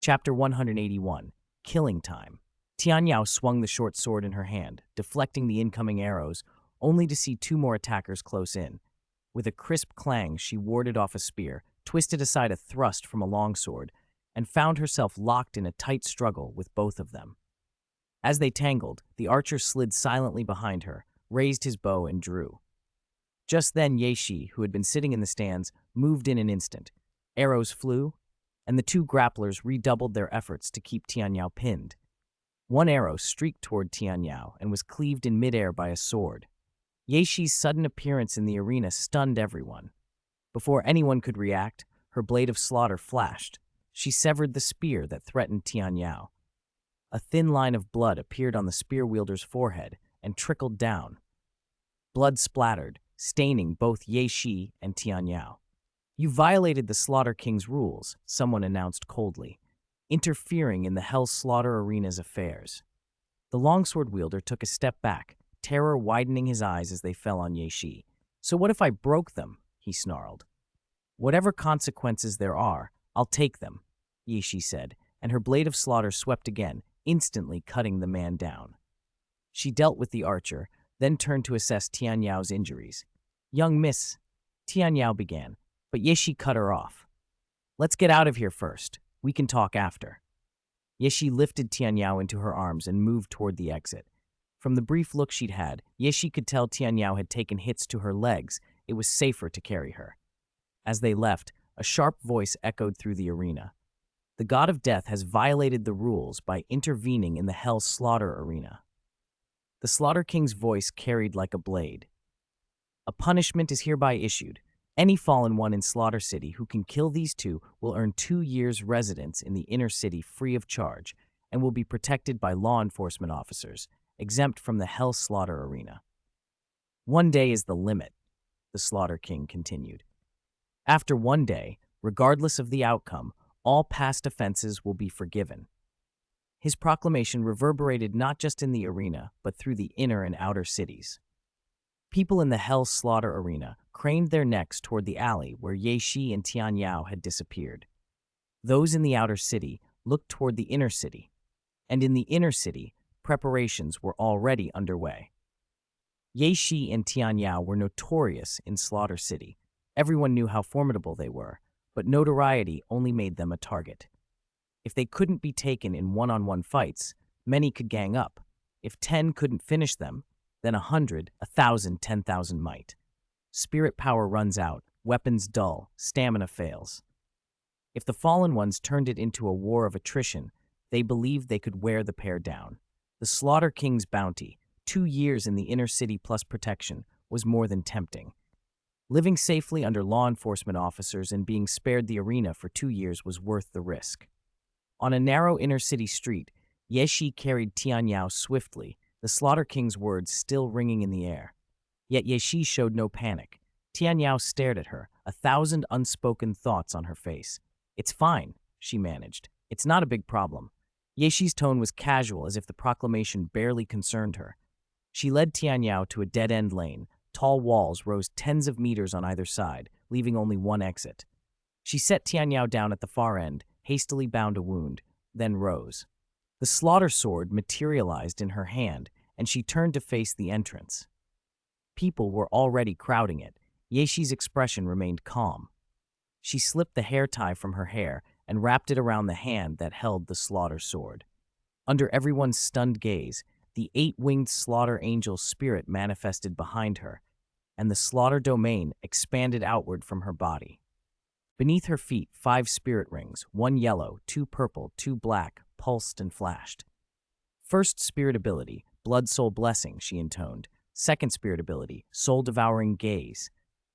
Chapter 181, Killing Time. Tian Yao swung the short sword in her hand, deflecting the incoming arrows, only to see two more attackers close in. With a crisp clang, she warded off a spear, twisted aside a thrust from a longsword, and found herself locked in a tight struggle with both of them. As they tangled, the archer slid silently behind her, raised his bow, and drew. Just then, Ye Shi, who had been sitting in the stands, moved in an instant. Arrows flew, and the two grapplers redoubled their efforts to keep Tian Yao pinned. One arrow streaked toward Tian Yao and was cleaved in midair by a sword. Ye Shi's sudden appearance in the arena stunned everyone. Before anyone could react, her blade of slaughter flashed. She severed the spear that threatened Tian Yao. A thin line of blood appeared on the spear wielder's forehead and trickled down. Blood splattered, staining both Ye Shi and Tian Yao. "You violated the Slaughter King's rules," someone announced coldly, interfering in the Hell Slaughter Arena's affairs. The longsword wielder took a step back, terror widening his eyes as they fell on Ye Shi. "So what if I broke them?" he snarled. "Whatever consequences there are, I'll take them," Ye Shi said, and her blade of slaughter swept again, instantly cutting the man down. She dealt with the archer, then turned to assess Tian Yao's injuries. "Young miss," Tian Yao began, but Ye Shi cut her off. "Let's get out of here first. We can talk after." Ye Shi lifted Tian Yao into her arms and moved toward the exit. From the brief look she'd had, Ye Shi could tell Tian Yao had taken hits to her legs. It was safer to carry her. As they left, a sharp voice echoed through the arena. "The God of Death has violated the rules by intervening in the Hell Slaughter Arena." The Slaughter King's voice carried like a blade. "A punishment is hereby issued. Any fallen one in Slaughter City who can kill these two will earn 2 years' residence in the inner city free of charge and will be protected by law enforcement officers, exempt from the Hell Slaughter Arena. 1 day is the limit," the Slaughter King continued. "After 1 day, regardless of the outcome, all past offenses will be forgiven." His proclamation reverberated not just in the arena, but through the inner and outer cities. People in the Hell Slaughter Arena craned their necks toward the alley where Ye Shi and Tian Yao had disappeared. Those in the outer city looked toward the inner city, and in the inner city, preparations were already underway. Ye Shi and Tian Yao were notorious in Slaughter City. Everyone knew how formidable they were, but notoriety only made them a target. If they couldn't be taken in one-on-one fights, many could gang up. If 10 couldn't finish them, then 100, 1,000, 10,000 might. Spirit power runs out, weapons dull, stamina fails. If the fallen ones turned it into a war of attrition, they believed they could wear the pair down. The Slaughter King's bounty, 2 years in the inner city plus protection, was more than tempting. Living safely under law enforcement officers and being spared the arena for 2 years was worth the risk. On a narrow inner city street, Ye Shi carried Tian Yao swiftly, the Slaughter King's words still ringing in the air. Yet Ye Shi showed no panic. Tian Yao stared at her, 1,000 unspoken thoughts on her face. "It's fine," she managed. "It's not a big problem." Ye Shi's tone was casual, as if the proclamation barely concerned her. She led Tian Yao to a dead-end lane. Tall walls rose tens of meters on either side, leaving only one exit. She set Tian Yao down at the far end, hastily bound a wound, then rose. The slaughter sword materialized in her hand, and she turned to face the entrance. People were already crowding it. Ye Shi's expression remained calm. She slipped the hair tie from her hair and wrapped it around the hand that held the slaughter sword. Under everyone's stunned gaze, the 8-winged slaughter angel spirit manifested behind her, and the slaughter domain expanded outward from her body. Beneath her feet, 5 spirit rings, 1 yellow, 2 purple, 2 black, pulsed and flashed. First spirit ability, Blood Soul Blessing, she intoned. Second spirit ability, Soul Devouring Gaze.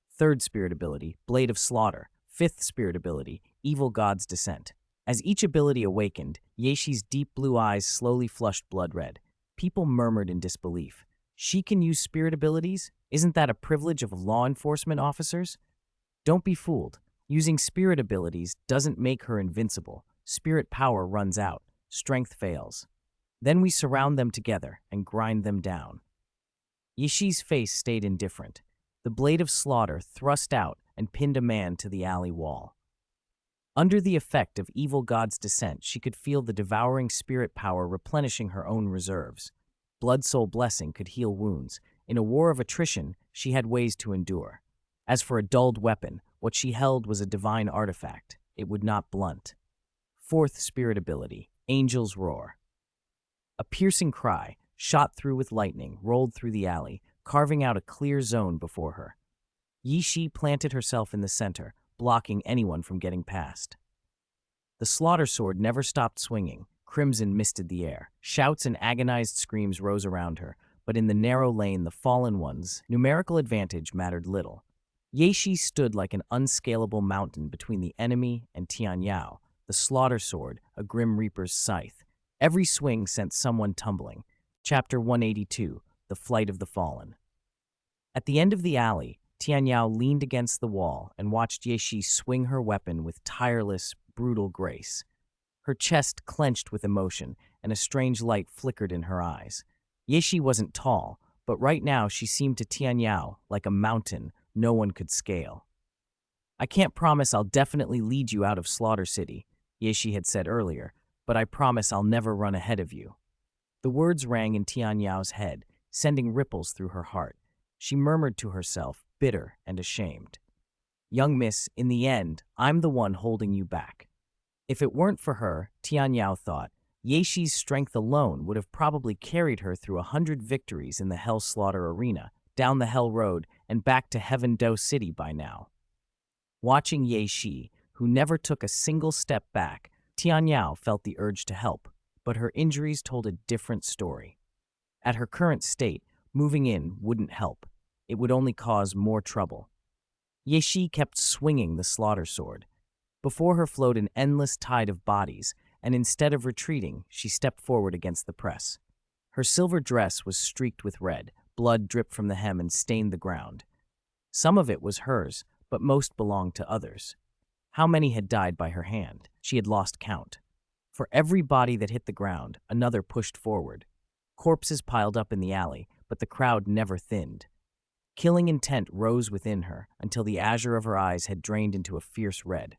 Third spirit ability, Blade of Slaughter. Fifth spirit ability, Evil God's Descent. As each ability awakened, Ye Shi's deep blue eyes slowly flushed blood red. People murmured in disbelief. "She can use spirit abilities? Isn't that a privilege of law enforcement officers?" Don't be fooled. Using spirit abilities doesn't make her invincible. Spirit power runs out. Strength fails. Then we surround them together and grind them down. Ye Shi's face stayed indifferent. The blade of slaughter thrust out and pinned a man to the alley wall. Under the effect of evil god's descent, she could feel the devouring spirit power replenishing her own reserves. Blood Soul Blessing could heal wounds. In a war of attrition, she had ways to endure. As for a dulled weapon, what she held was a divine artifact. It would not blunt. Fourth spirit ability, Angel's Roar. A piercing cry, shot through with lightning, rolled through the alley, carving out a clear zone before her. Yi Shi planted herself in the center, blocking anyone from getting past. The slaughter sword never stopped swinging. Crimson misted the air. Shouts and agonized screams rose around her, but in the narrow lane, the fallen one's numerical advantage mattered little. Ye Shi stood like an unscalable mountain between the enemy and Tian Yao, the slaughter sword, a grim reaper's scythe. Every swing sent someone tumbling. Chapter 182, The Flight of the Fallen. At the end of the alley, Tian Yao leaned against the wall and watched Ye Shi swing her weapon with tireless, brutal grace. Her chest clenched with emotion, and a strange light flickered in her eyes. Ye Shi wasn't tall, but right now she seemed to Tian Yao like a mountain no one could scale. "I can't promise I'll definitely lead you out of Slaughter City," Ye Shi had said earlier, "but I promise I'll never run ahead of you." The words rang in Tian Yao's head, sending ripples through her heart. She murmured to herself, bitter and ashamed. "Young miss, in the end, I'm the one holding you back." If it weren't for her, Tian Yao thought, Ye Shi's strength alone would have probably carried her through 100 victories in the Hell Slaughter Arena, down the Hell Road, and back to Heaven Do City by now. Watching Ye Shi, who never took a single step back, Tian Yao felt the urge to help, but her injuries told a different story. At her current state, moving in wouldn't help. It would only cause more trouble. Ye Shi kept swinging the slaughter sword. Before her flowed an endless tide of bodies, and instead of retreating, she stepped forward against the press. Her silver dress was streaked with red, blood dripped from the hem and stained the ground. Some of it was hers, but most belonged to others. How many had died by her hand? She had lost count. For every body that hit the ground, another pushed forward. Corpses piled up in the alley, but the crowd never thinned. Killing intent rose within her until the azure of her eyes had drained into a fierce red.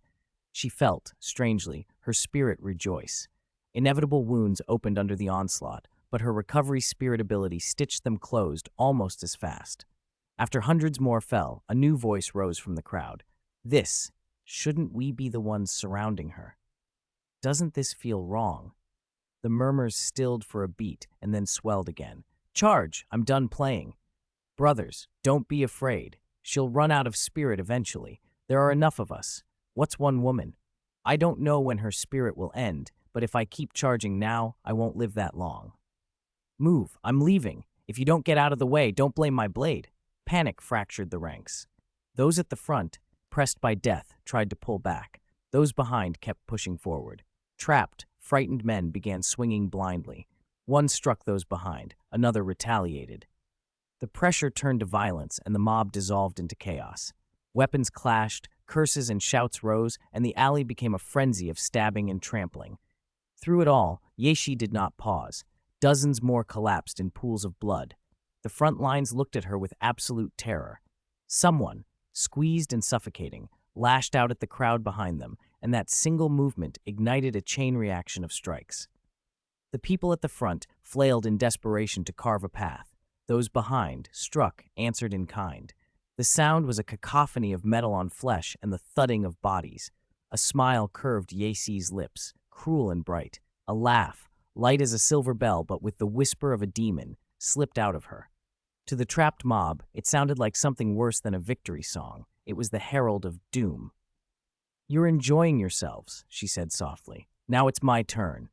She felt, strangely, her spirit rejoice. Inevitable wounds opened under the onslaught, but her recovery spirit ability stitched them closed almost as fast. After hundreds more fell, a new voice rose from the crowd. Shouldn't we be the ones surrounding her? Doesn't this feel wrong? The murmurs stilled for a beat and then swelled again. Charge! I'm done playing. Brothers, don't be afraid. She'll run out of spirit eventually. There are enough of us. What's one woman? I don't know when her spirit will end, but if I keep charging now, I won't live that long. Move, I'm leaving. If you don't get out of the way, don't blame my blade. Panic fractured the ranks. Those at the front, pressed by death, tried to pull back. Those behind kept pushing forward. Trapped, frightened men began swinging blindly. One struck those behind, another retaliated. The pressure turned to violence, and the mob dissolved into chaos. Weapons clashed, curses and shouts rose, and the alley became a frenzy of stabbing and trampling. Through it all, Ye Shi did not pause. Dozens more collapsed in pools of blood. The front lines looked at her with absolute terror. Someone, squeezed and suffocating, lashed out at the crowd behind them, and that single movement ignited a chain reaction of strikes. The people at the front flailed in desperation to carve a path. Those behind, struck, answered in kind. The sound was a cacophony of metal on flesh and the thudding of bodies. A smile curved Ye Shi's lips, cruel and bright. A laugh, light as a silver bell but with the whisper of a demon, slipped out of her. To the trapped mob, it sounded like something worse than a victory song. It was the herald of doom. "You're enjoying yourselves," she said softly. "Now it's my turn."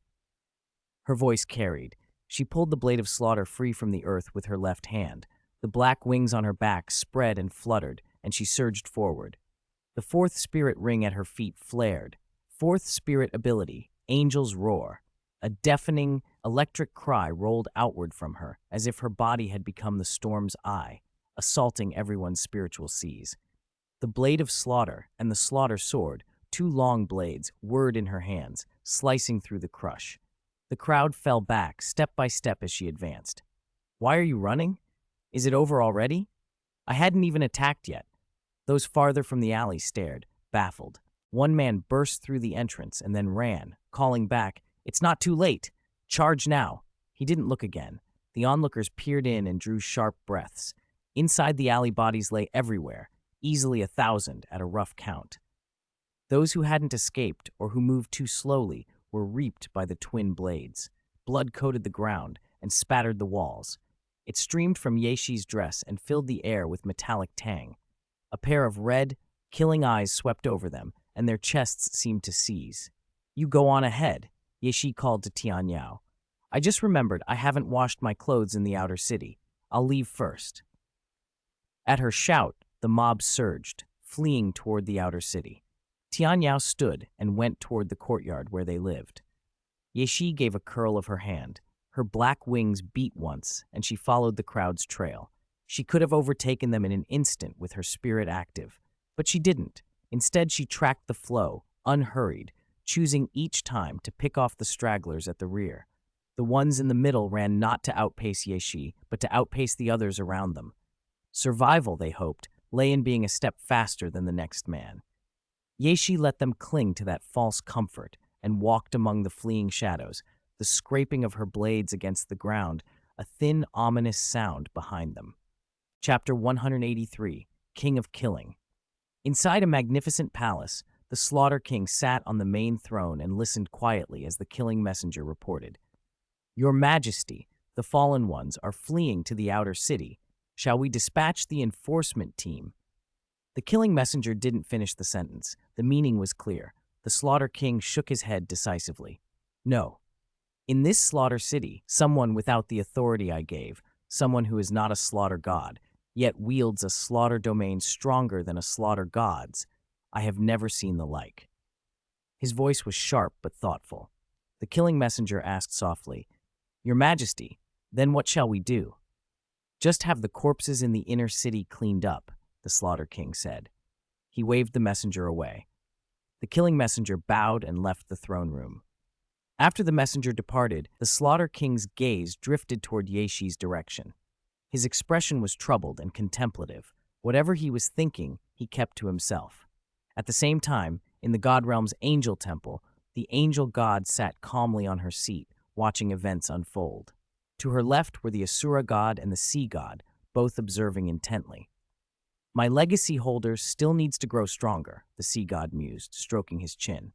Her voice carried. She pulled the blade of slaughter free from the earth with her left hand. The black wings on her back spread and fluttered, and she surged forward. The fourth spirit ring at her feet flared. Fourth spirit ability, Angel's Roar. A deafening, electric cry rolled outward from her, as if her body had become the storm's eye, assaulting everyone's spiritual seas. The blade of slaughter and the slaughter sword, two long blades, whirred in her hands, slicing through the crush. The crowd fell back, step by step as she advanced. "Why are you running? Is it over already?" "I hadn't even attacked yet." Those farther from the alley stared, baffled. One man burst through the entrance and then ran, calling back, "It's not too late! Charge now!" He didn't look again. The onlookers peered in and drew sharp breaths. Inside the alley, bodies lay everywhere, easily 1,000 at a rough count. Those who hadn't escaped or who moved too slowly were reaped by the twin blades. Blood coated the ground and spattered the walls. It streamed from Yexi's dress and filled the air with metallic tang. A pair of red, killing eyes swept over them, and their chests seemed to seize. "You go on ahead," Yexi called to Tian Yao. "I just remembered I haven't washed my clothes in the outer city. I'll leave first." At her shout, the mob surged, fleeing toward the outer city. Tian Yao stood and went toward the courtyard where they lived. Yexi gave a curl of her hand. Her black wings beat once, and she followed the crowd's trail. She could have overtaken them in an instant with her spirit active, but she didn't. Instead, she tracked the flow, unhurried, choosing each time to pick off the stragglers at the rear. The ones in the middle ran not to outpace Yexi, but to outpace the others around them. Survival, they hoped, lay in being a step faster than the next man. Yexi let them cling to that false comfort and walked among the fleeing shadows, the scraping of her blades against the ground, a thin, ominous sound behind them. Chapter 183, King of Killing. Inside a magnificent palace, the Slaughter King sat on the main throne and listened quietly as the killing messenger reported. "Your Majesty, the fallen ones are fleeing to the outer city. Shall we dispatch the enforcement team?" The killing messenger didn't finish the sentence. The meaning was clear. The Slaughter King shook his head decisively. "No. In this slaughter city, someone without the authority I gave, someone who is not a slaughter god, yet wields a slaughter domain stronger than a slaughter god's, I have never seen the like." His voice was sharp but thoughtful. The killing messenger asked softly, "Your Majesty, then what shall we do?" "Just have the corpses in the inner city cleaned up," the Slaughter King said. He waved the messenger away. The killing messenger bowed and left the throne room. After the messenger departed, the Slaughter King's gaze drifted toward Yexi's direction. His expression was troubled and contemplative. Whatever he was thinking, he kept to himself. At the same time, in the God Realm's angel temple, the angel god sat calmly on her seat, watching events unfold. To her left were the Asura god and the sea god, both observing intently. "My legacy holder still needs to grow stronger," the sea god mused, stroking his chin.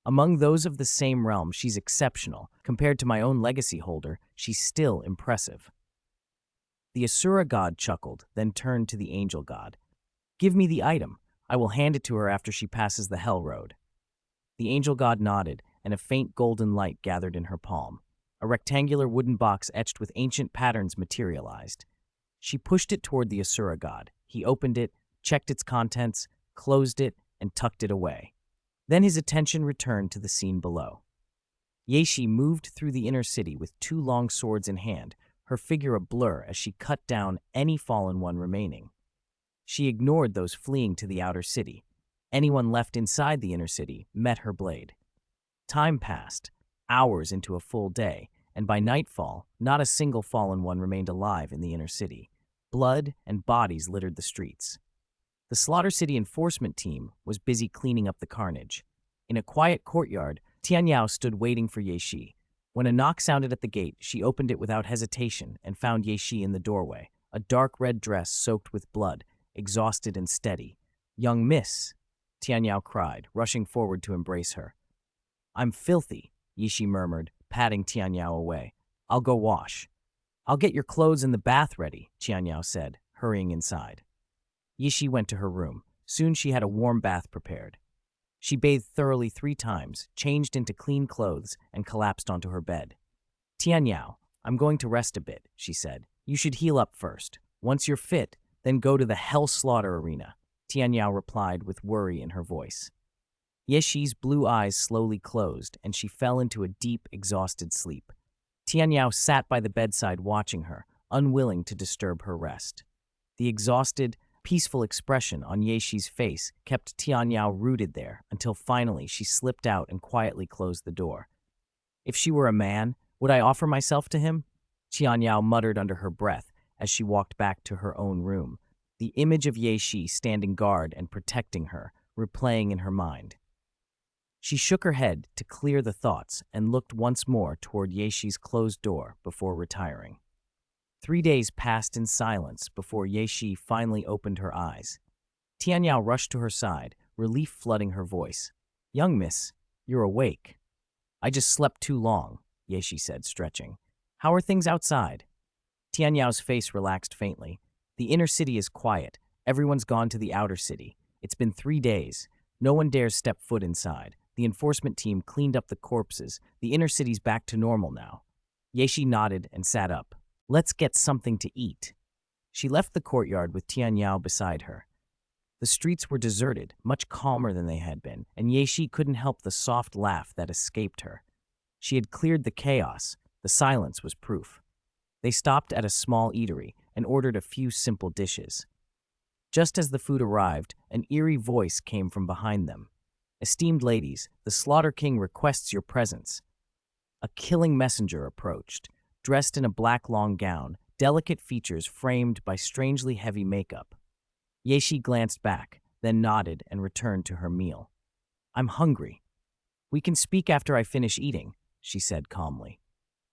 "Among those of the same realm, she's exceptional. Compared to my own legacy holder, she's still impressive." The Asura god chuckled, then turned to the angel god. "Give me the item. I will hand it to her after she passes the Hell Road." The angel god nodded, and a faint golden light gathered in her palm. A rectangular wooden box etched with ancient patterns materialized. She pushed it toward the Asura god. He opened it, checked its contents, closed it, and tucked it away. Then his attention returned to the scene below. Yexi moved through the inner city with 2 long swords in hand, her figure a blur as she cut down any fallen one remaining. She ignored those fleeing to the outer city. Anyone left inside the inner city met her blade. Time passed, hours into a full day, and by nightfall, not a single fallen one remained alive in the inner city. Blood and bodies littered the streets. The Slaughter City enforcement team was busy cleaning up the carnage. In a quiet courtyard, Tian Yao stood waiting for Yexi. When a knock sounded at the gate, she opened it without hesitation and found Yexi in the doorway, a dark red dress soaked with blood, exhausted and steady. "Young miss," Tian Yao cried, rushing forward to embrace her. "I'm filthy," Yexi murmured, patting Tian Yao away. "I'll go wash." "I'll get your clothes and the bath ready," Tian Yao said, hurrying inside. Yexi went to her room. Soon she had a warm bath prepared. She bathed thoroughly 3 times, changed into clean clothes, and collapsed onto her bed. "Tian Yao, I'm going to rest a bit," she said. "You should heal up first. Once you're fit, then go to the Hell Slaughter Arena," Tian Yao replied with worry in her voice. Yexi's blue eyes slowly closed, and she fell into a deep, exhausted sleep. Tian Yao sat by the bedside watching her, unwilling to disturb her rest. The exhausted, peaceful expression on Yexi's face kept Tian Yao rooted there until finally she slipped out and quietly closed the door. "If she were a man, would I offer myself to him?" Tian Yao muttered under her breath as she walked back to her own room, the image of Yexi standing guard and protecting her, replaying in her mind. She shook her head to clear the thoughts and looked once more toward Yexi's closed door before retiring. 3 days passed in silence before Yexi finally opened her eyes. Tianyao rushed to her side, relief flooding her voice. "Young miss, you're awake." "I just slept too long," Yexi said, stretching. "How are things outside?" Tianyao's face relaxed faintly. "The inner city is quiet. Everyone's gone to the outer city. It's been 3 days. No one dares step foot inside. The enforcement team cleaned up the corpses. The inner city's back to normal now." Yexi nodded and sat up. "Let's get something to eat." She left the courtyard with Tianyao beside her. The streets were deserted, much calmer than they had been, and Yexi couldn't help the soft laugh that escaped her. She had cleared the chaos. The silence was proof. They stopped at a small eatery and ordered a few simple dishes. Just as the food arrived, an eerie voice came from behind them. "Esteemed ladies, the Slaughter King requests your presence." A killing messenger approached, dressed in a black long gown, delicate features framed by strangely heavy makeup. Yexi glanced back, then nodded and returned to her meal. "I'm hungry." "We can speak after I finish eating," she said calmly.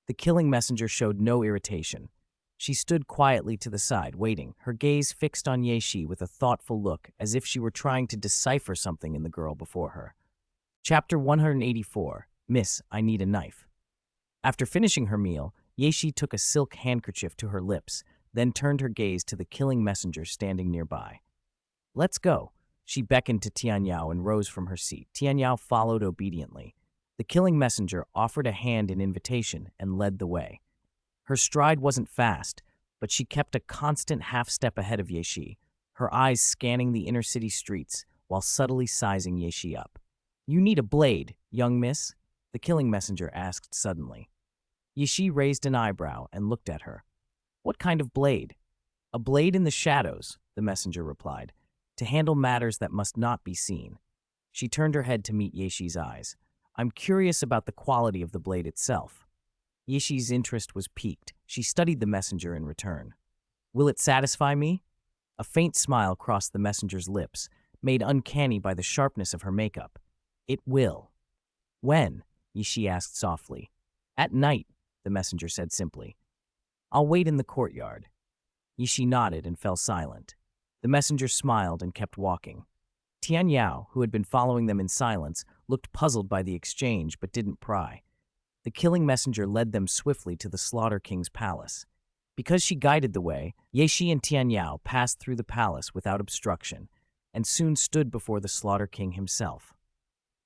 The killing messenger showed no irritation. She stood quietly to the side, waiting, her gaze fixed on Yexi with a thoughtful look, as if she were trying to decipher something in the girl before her. Chapter 184, Miss, I Need a Knife. After finishing her meal, Yexi took a silk handkerchief to her lips, then turned her gaze to the killing messenger standing nearby. "Let's go." She beckoned to Tianyao and rose from her seat. Tianyao followed obediently. The killing messenger offered a hand in invitation and led the way. Her stride wasn't fast, but she kept a constant half-step ahead of Yexi, her eyes scanning the inner city streets while subtly sizing Yexi up. "You need a blade, young miss?" the killing messenger asked suddenly. Yexi raised an eyebrow and looked at her. "What kind of blade?" "A blade in the shadows," the messenger replied, "to handle matters that must not be seen." She turned her head to meet Yexi's eyes. "I'm curious about the quality of the blade itself." Yexi's interest was piqued. She studied the messenger in return. "Will it satisfy me?" A faint smile crossed the messenger's lips, made uncanny by the sharpness of her makeup. "It will." "When?" Yexi asked softly. "At night," the messenger said simply. "I'll wait in the courtyard." Yexi nodded and fell silent. The messenger smiled and kept walking. Tianyao, who had been following them in silence, looked puzzled by the exchange but didn't pry. The killing messenger led them swiftly to the Slaughter King's palace. Because she guided the way, Yexi and Tianyao passed through the palace without obstruction, and soon stood before the Slaughter King himself.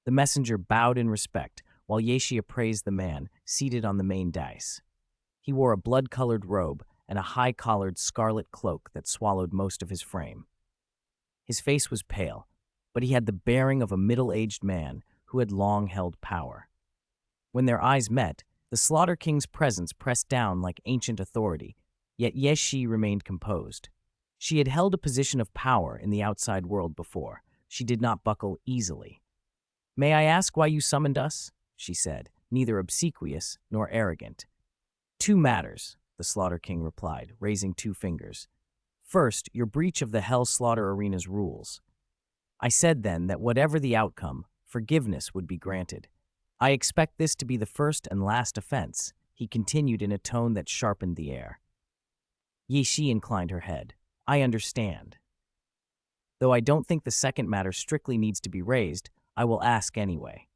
The messenger bowed in respect, while Yexi appraised the man seated on the main dais. He wore a blood-colored robe and a high-collared scarlet cloak that swallowed most of his frame. His face was pale, but he had the bearing of a middle-aged man who had long held power. When their eyes met, the Slaughter King's presence pressed down like ancient authority, yet Yexi remained composed. She had held a position of power in the outside world before. She did not buckle easily. "May I ask why you summoned us?" she said, neither obsequious nor arrogant. "Two matters," the Slaughter King replied, raising 2 fingers. "First, your breach of the Hell Slaughter Arena's rules. I said then that whatever the outcome, forgiveness would be granted. I expect this to be the first and last offense," he continued in a tone that sharpened the air. Yexi inclined her head. "I understand. Though I don't think the second matter strictly needs to be raised, I will ask anyway."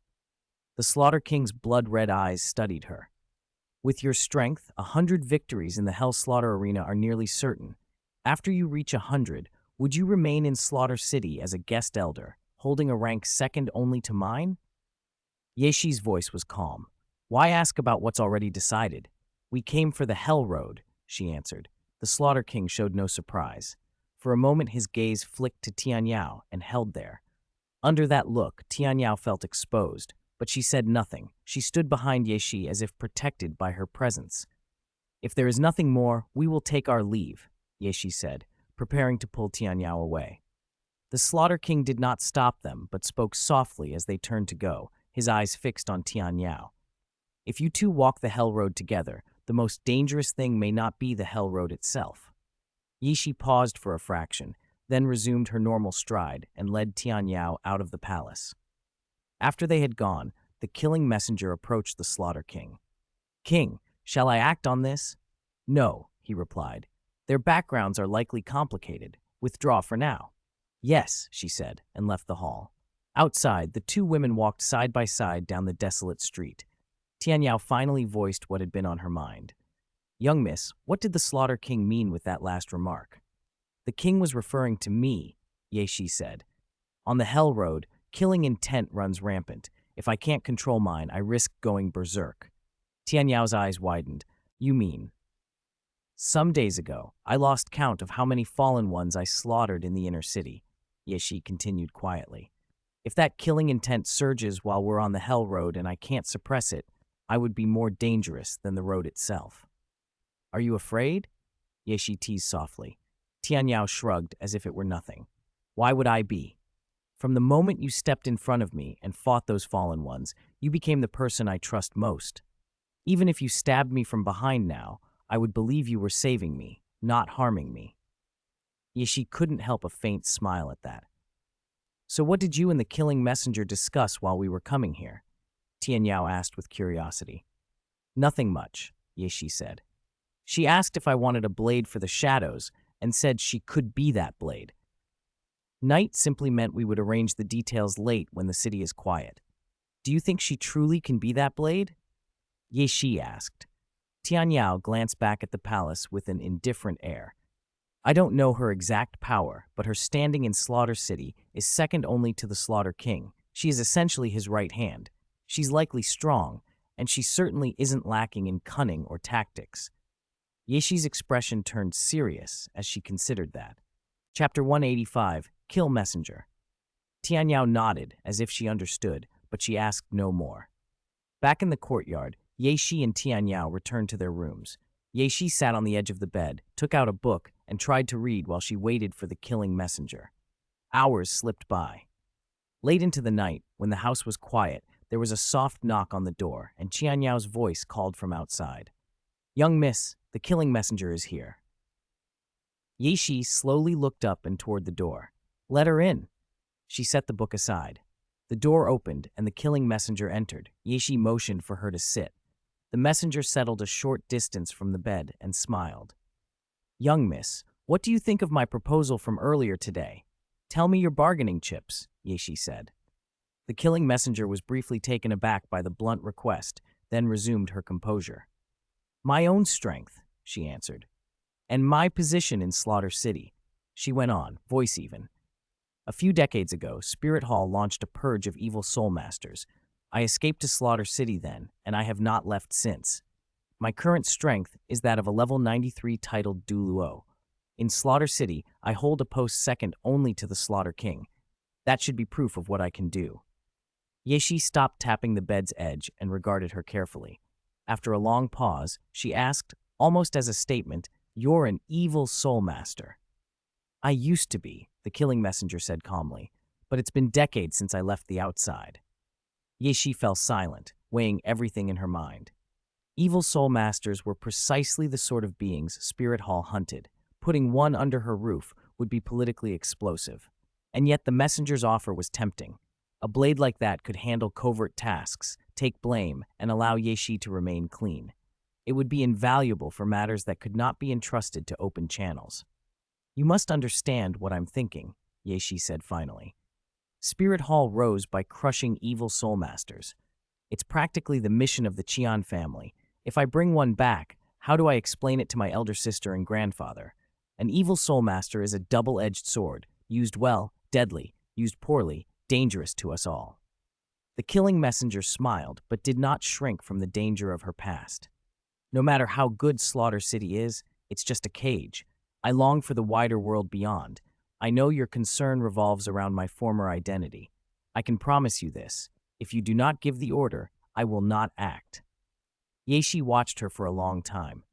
The Slaughter King's blood-red eyes studied her. "With your strength, 100 victories in the Hell Slaughter Arena are nearly certain. After you reach 100, would you remain in Slaughter City as a guest elder, holding a rank second only to mine?" Yeshi's voice was calm. "Why ask about what's already decided? We came for the Hell Road," she answered. The Slaughter King showed no surprise. For a moment his gaze flicked to Tianyao and held there. Under that look, Tianyao felt exposed, but she said nothing. She stood behind Yexi as if protected by her presence. "If there is nothing more, we will take our leave," Yexi said, preparing to pull Tianyao away. The Slaughter King did not stop them, but spoke softly as they turned to go, his eyes fixed on Tianyao. "If you two walk the Hell Road together, the most dangerous thing may not be the Hell Road itself." Yexi paused for a fraction, then resumed her normal stride and led Tianyao out of the palace. After they had gone, the killing messenger approached the Slaughter King. "King, shall I act on this?" "No," he replied. "Their backgrounds are likely complicated. Withdraw for now." "Yes," she said, and left the hall. Outside, the two women walked side by side down the desolate street. Tianyao finally voiced what had been on her mind. "Young miss, what did the Slaughter King mean with that last remark?" "The king was referring to me," Yeshi said. "On the Hell Road, killing intent runs rampant. If I can't control mine, I risk going berserk." Tianyao's eyes widened. "You mean?" "Some days ago, I lost count of how many fallen ones I slaughtered in the inner city," Yeshi continued quietly. "If that killing intent surges while we're on the Hell Road and I can't suppress it, I would be more dangerous than the road itself." "Are you afraid?" Yeshi teased softly. Tianyao shrugged as if it were nothing. "Why would I be? From the moment you stepped in front of me and fought those fallen ones, you became the person I trust most. Even if you stabbed me from behind now, I would believe you were saving me, not harming me." Yeshi couldn't help a faint smile at that. "So what did you and the killing messenger discuss while we were coming here?" Tianyao asked with curiosity. "Nothing much," Yeshi said. "She asked if I wanted a blade for the shadows and said she could be that blade. Night simply meant we would arrange the details late when the city is quiet. Do you think she truly can be that blade?" Yeshi asked. Tianyao glanced back at the palace with an indifferent air. "I don't know her exact power, but her standing in Slaughter City is second only to the Slaughter King. She is essentially his right hand. She's likely strong, and she certainly isn't lacking in cunning or tactics." Yeshi's expression turned serious as she considered that. Chapter 185, Kill Messenger. Tianyao nodded as if she understood, but she asked no more. Back in the courtyard, Yeshi and Tianyao returned to their rooms. Yeshi sat on the edge of the bed, took out a book, and tried to read while she waited for the killing messenger. Hours slipped by. Late into the night, when the house was quiet, there was a soft knock on the door, and Tianyao's voice called from outside. "Young miss, the killing messenger is here." Yeshi slowly looked up and toward the door. "Let her in." She set the book aside. The door opened, and the killing messenger entered. Yeshi motioned for her to sit. The messenger settled a short distance from the bed and smiled. "Young miss, what do you think of my proposal from earlier today? Tell me your bargaining chips," Yeshi said. The killing messenger was briefly taken aback by the blunt request, then resumed her composure. "My own strength," she answered. "And my position in Slaughter City," she went on, voice even. "A few decades ago, Spirit Hall launched a purge of evil soul masters. I escaped to Slaughter City then, and I have not left since. My current strength is that of a level 93 titled Douluo. In Slaughter City, I hold a post second only to the Slaughter King. That should be proof of what I can do." Yeshi stopped tapping the bed's edge and regarded her carefully. After a long pause, she asked, almost as a statement, "You're an evil soul master." "I used to be," the killing messenger said calmly, "but it's been decades since I left the outside." Yeshi fell silent, weighing everything in her mind. Evil soul masters were precisely the sort of beings Spirit Hall hunted. Putting one under her roof would be politically explosive. And yet the messenger's offer was tempting. A blade like that could handle covert tasks, take blame, and allow Yeshi to remain clean. It would be invaluable for matters that could not be entrusted to open channels. "You must understand what I'm thinking," Yeshi said finally. "Spirit Hall rose by crushing evil soul masters. It's practically the mission of the Qian family. If I bring one back, how do I explain it to my elder sister and grandfather? An evil soul master is a double-edged sword, used well, deadly, used poorly, dangerous to us all." The killing messenger smiled, but did not shrink from the danger of her past. "No matter how good Slaughter City is, it's just a cage. I long for the wider world beyond. I know your concern revolves around my former identity. I can promise you this. If you do not give the order, I will not act." Yeshi watched her for a long time.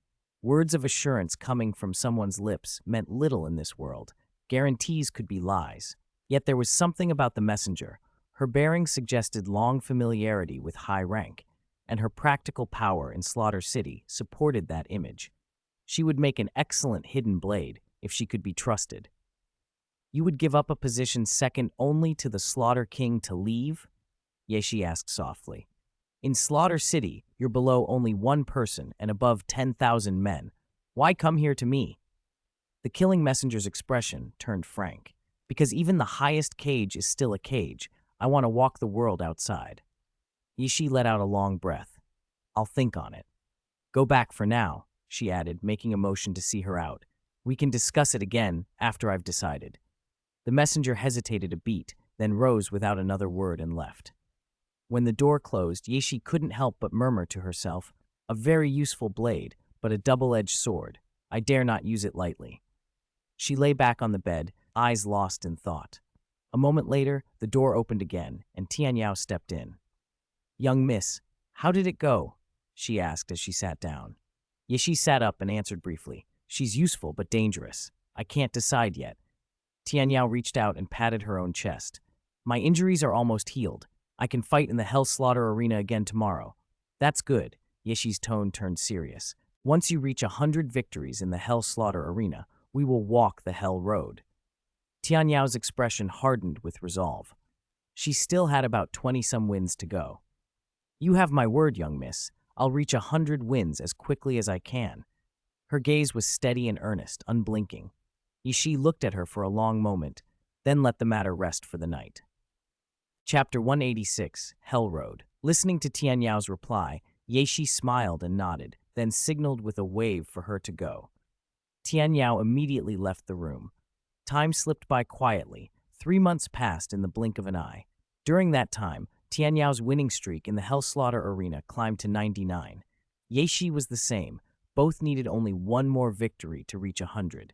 Words of assurance coming from someone's lips meant little in this world. Guarantees could be lies. Yet there was something about the messenger. Her bearing suggested long familiarity with high rank, and her practical power in Slaughter City supported that image. She would make an excellent hidden blade if she could be trusted. "You would give up a position second only to the Slaughter King to leave?" Yeshi asked softly. In Slaughter City, you're below only one person and above 10,000 men. Why come here to me? The killing messenger's expression turned frank. Because even the highest cage is still a cage. I want to walk the world outside. Yeshi let out a long breath. I'll think on it. Go back for now, she added, making a motion to see her out. We can discuss it again after I've decided. The messenger hesitated a beat, then rose without another word and left. When the door closed, Yeshi couldn't help but murmur to herself, a very useful blade, but a double-edged sword. I dare not use it lightly. She lay back on the bed, eyes lost in thought. A moment later, the door opened again, and Tianyao stepped in. Young miss, how did it go? She asked as she sat down. Yeshi sat up and answered briefly. She's useful but dangerous. I can't decide yet. Tianyao reached out and patted her own chest. My injuries are almost healed. I can fight in the Hell Slaughter arena again tomorrow. That's good. Yeshi's tone turned serious. Once you reach 100 victories in the Hell Slaughter arena, we will walk the Hell Road. Tianyao's expression hardened with resolve. She still had about 20-some wins to go. You have my word, young miss. I'll reach 100 wins as quickly as I can. Her gaze was steady and earnest, unblinking. Yeshi looked at her for a long moment, then let the matter rest for the night. Chapter 186, Hell Road. Listening to Tianyao's reply, Yeshi smiled and nodded, then signaled with a wave for her to go. Tianyao immediately left the room. Time slipped by quietly. 3 months passed in the blink of an eye. During that time, Tianyao's winning streak in the Hell Slaughter arena climbed to 99. Yeshi was the same. Both needed only one more victory to reach 100.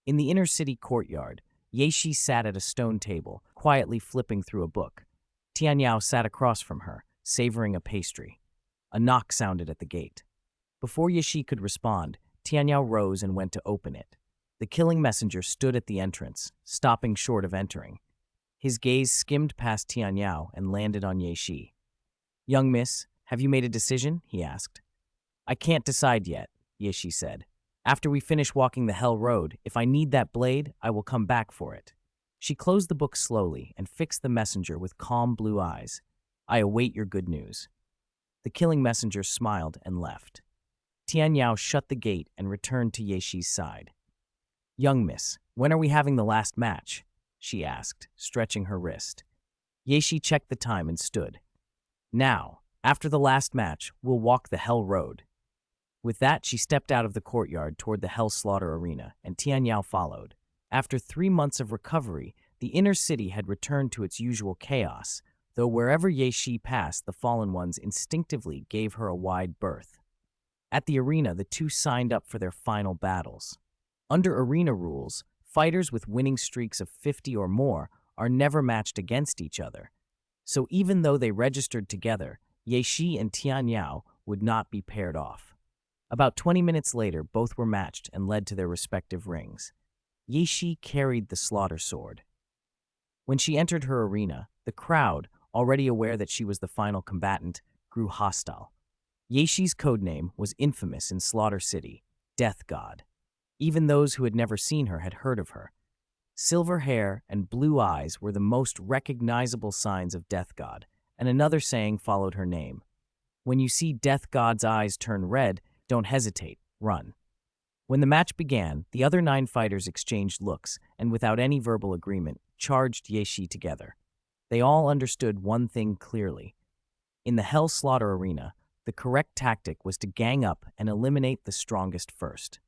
In the inner city courtyard, Yeshi sat at a stone table, quietly flipping through a book. Tianyao sat across from her, savoring a pastry. A knock sounded at the gate. Before Yeshi could respond, Tianyao rose and went to open it. The killing messenger stood at the entrance, stopping short of entering. His gaze skimmed past Tianyao and landed on Yeshi. Young miss, have you made a decision? He asked. I can't decide yet, Yeshi said. After we finish walking the Hell Road, if I need that blade, I will come back for it. She closed the book slowly and fixed the messenger with calm blue eyes. I await your good news. The killing messenger smiled and left. Tianyao shut the gate and returned to Yeshi's side. Young miss, when are we having the last match? She asked, stretching her wrist. Yeshi checked the time and stood. Now, after the last match, we'll walk the Hell Road. With that, she stepped out of the courtyard toward the Hell Slaughter arena, and Tianyao followed. After 3 months of recovery, the inner city had returned to its usual chaos, though wherever Yeshi passed, the Fallen Ones instinctively gave her a wide berth. At the arena, the two signed up for their final battles. Under arena rules, fighters with winning streaks of 50 or more are never matched against each other. So even though they registered together, Yeshi and Tianyao would not be paired off. About 20 minutes later, both were matched and led to their respective rings. Yeshi carried the slaughter sword. When she entered her arena, the crowd, already aware that she was the final combatant, grew hostile. Yeshi's codename was infamous in Slaughter City, Death God. Even those who had never seen her had heard of her. Silver hair and blue eyes were the most recognizable signs of Death God, and another saying followed her name. When you see Death God's eyes turn red, don't hesitate, run. When the match began, the other 9 fighters exchanged looks, and without any verbal agreement, charged Yeshi together. They all understood one thing clearly. In the Hell Slaughter arena, the correct tactic was to gang up and eliminate the strongest first.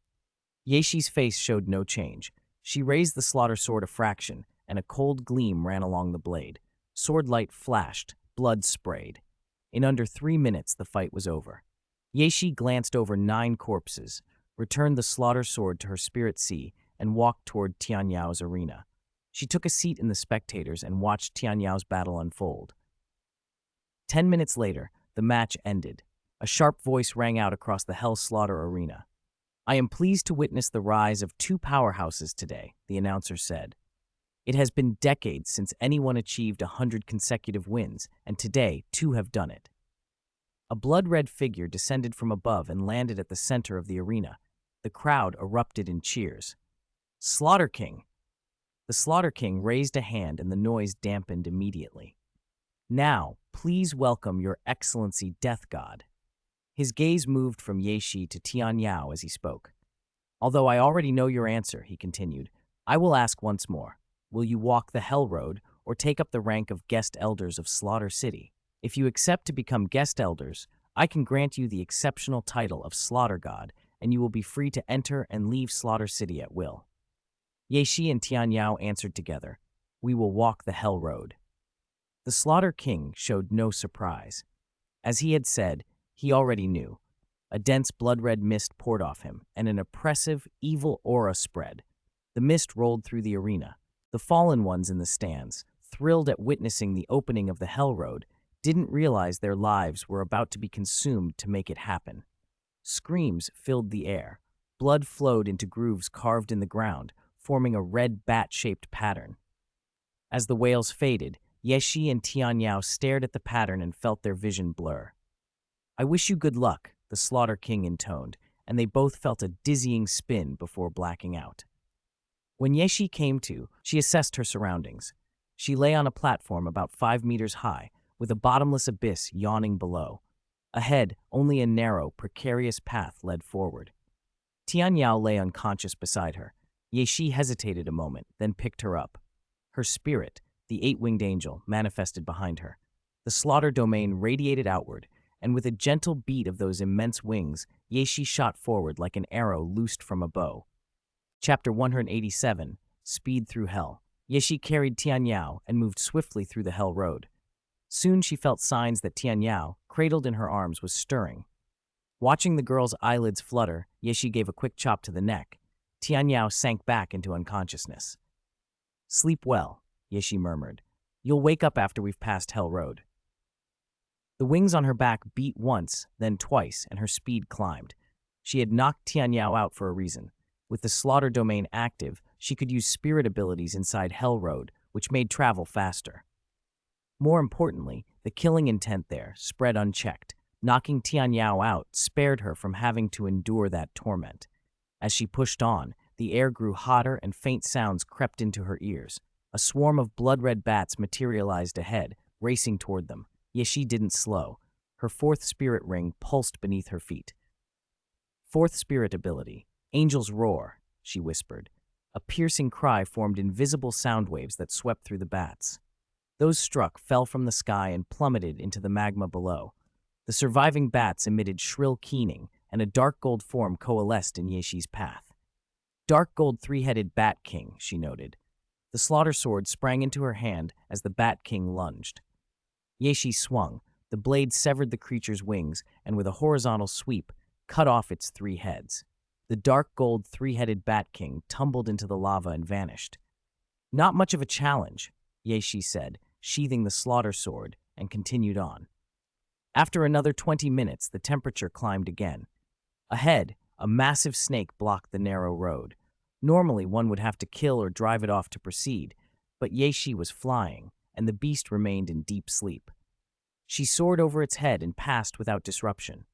Yeshi's face showed no change. She raised the slaughter sword a fraction, and a cold gleam ran along the blade. Sword light flashed, blood sprayed. In under 3 minutes, the fight was over. Yeshi glanced over 9 corpses, returned the slaughter sword to her spirit sea, and walked toward Tianyao's arena. She took a seat in the spectators and watched Tianyao's battle unfold. 10 minutes later, the match ended. A sharp voice rang out across the Hell Slaughter arena. I am pleased to witness the rise of 2 powerhouses today, the announcer said. It has been decades since anyone achieved 100 consecutive wins, and today 2 have done it. A blood-red figure descended from above and landed at the center of the arena. The crowd erupted in cheers. Slaughter King! The Slaughter King raised a hand and the noise dampened immediately. Now, Please welcome Your Excellency Death God. His gaze moved from Ye to Tian Yao as he spoke. Although I already know your answer, he continued, I will ask once more. Will you walk the Hell Road or take up the rank of guest elders of Slaughter City? If you accept to become guest elders, I can grant you the exceptional title of Slaughter God, and you will be free to enter and leave Slaughter City at will. Ye and Tian Yao answered together, We will walk the Hell Road. The Slaughter King showed no surprise. As he had said, he already knew. A dense blood-red mist poured off him, and an oppressive, evil aura spread. The mist rolled through the arena. The fallen ones in the stands, thrilled at witnessing the opening of the Hell Road, didn't realize their lives were about to be consumed to make it happen. Screams filled the air. Blood flowed into grooves carved in the ground, forming a red bat-shaped pattern. As the wails faded, Ye and Tian Yao stared at the pattern and felt their vision blur. I wish you good luck, the Slaughter King intoned, and they both felt a dizzying spin before blacking out. When Ye came to, she assessed her surroundings. She lay on a platform about 5 meters high, with a bottomless abyss yawning below. Ahead, only a narrow, precarious path led forward. Tian Yao lay unconscious beside her. Ye hesitated a moment, then picked her up. Her spirit, the 8-winged angel, manifested behind her. The slaughter domain radiated outward, and with a gentle beat of those immense wings, Ye shot forward like an arrow loosed from a bow. Chapter 187, Speed Through Hell. Ye carried Tian Yao and moved swiftly through the Hell Road. Soon she felt signs that Tian Yao, cradled in her arms, was stirring. Watching the girl's eyelids flutter, Ye gave a quick chop to the neck. Tian Yao sank back into unconsciousness. Sleep well, Ye murmured. You'll wake up after we've passed Hell Road. The wings on her back beat once, then twice, and her speed climbed. She had knocked Tian Yao out for a reason. With the slaughter domain active, she could use spirit abilities inside Hell Road, which made travel faster. More importantly, the killing intent there spread unchecked. Knocking Tian Yao out spared her from having to endure that torment. As she pushed on, the air grew hotter and faint sounds crept into her ears. A swarm of blood-red bats materialized ahead, racing toward them. Yet she didn't slow. Her 4th spirit ring pulsed beneath her feet. 4th spirit ability, Angel's Roar, she whispered. A piercing cry formed invisible sound waves that swept through the bats. Those struck fell from the sky and plummeted into the magma below. The surviving bats emitted shrill keening, and a dark gold form coalesced in Ye path. Dark gold 3-headed Bat King, she noted. The slaughter sword sprang into her hand as the Bat King lunged. Ye swung. The blade severed the creature's wings and with a horizontal sweep, cut off its 3 heads. The dark gold 3-headed Bat King tumbled into the lava and vanished. Not much of a challenge, Ye said, sheathing the slaughter sword, and continued on. After another 20 minutes, the temperature climbed again. Ahead, a massive snake blocked the narrow road. Normally, one would have to kill or drive it off to proceed, but Ye was flying, and the beast remained in deep sleep. She soared over its head and passed without disruption.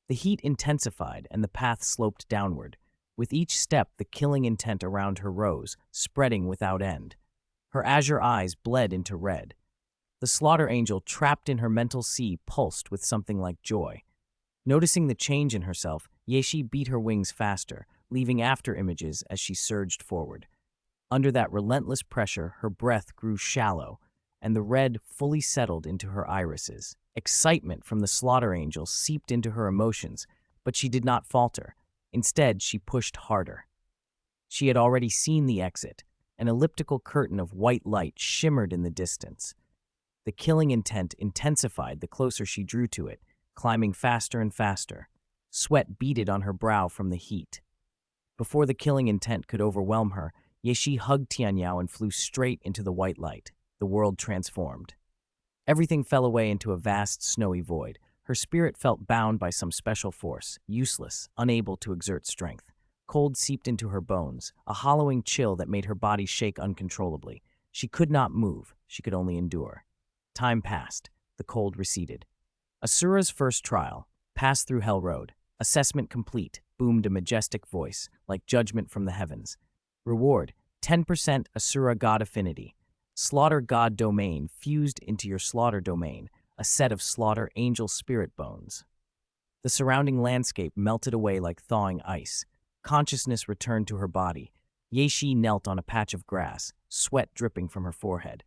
The heat intensified and the path sloped downward. With each step, the killing intent around her rose, spreading without end. Her azure eyes bled into red. The slaughter angel, trapped in her mental sea, pulsed with something like joy. Noticing the change in herself, Ye beat her wings faster, leaving after images as she surged forward. Under that relentless pressure, her breath grew shallow, and the red fully settled into her irises. Excitement from the slaughter angel seeped into her emotions, but she did not falter. Instead, she pushed harder. She had already seen the exit. An elliptical curtain of white light shimmered in the distance. The killing intent intensified the closer she drew to it, climbing faster and faster. Sweat beaded on her brow from the heat. Before the killing intent could overwhelm her, Ye hugged Tian Yao and flew straight into the white light. The world transformed. Everything fell away into a vast, snowy void. Her spirit felt bound by some special force, useless, unable to exert strength. Cold seeped into her bones, a hollowing chill that made her body shake uncontrollably. She could not move, she could only endure. Time passed. The cold receded. Asura's first trial. Passed through Hell Road. Assessment complete, boomed a majestic voice, like judgment from the heavens. Reward, 10% Asura God Affinity. Slaughter God Domain fused into your Slaughter Domain. a set of slaughter angel spirit bones. The surrounding landscape melted away like thawing ice. Consciousness returned to her body. Yeshi knelt on a patch of grass, sweat dripping from her forehead.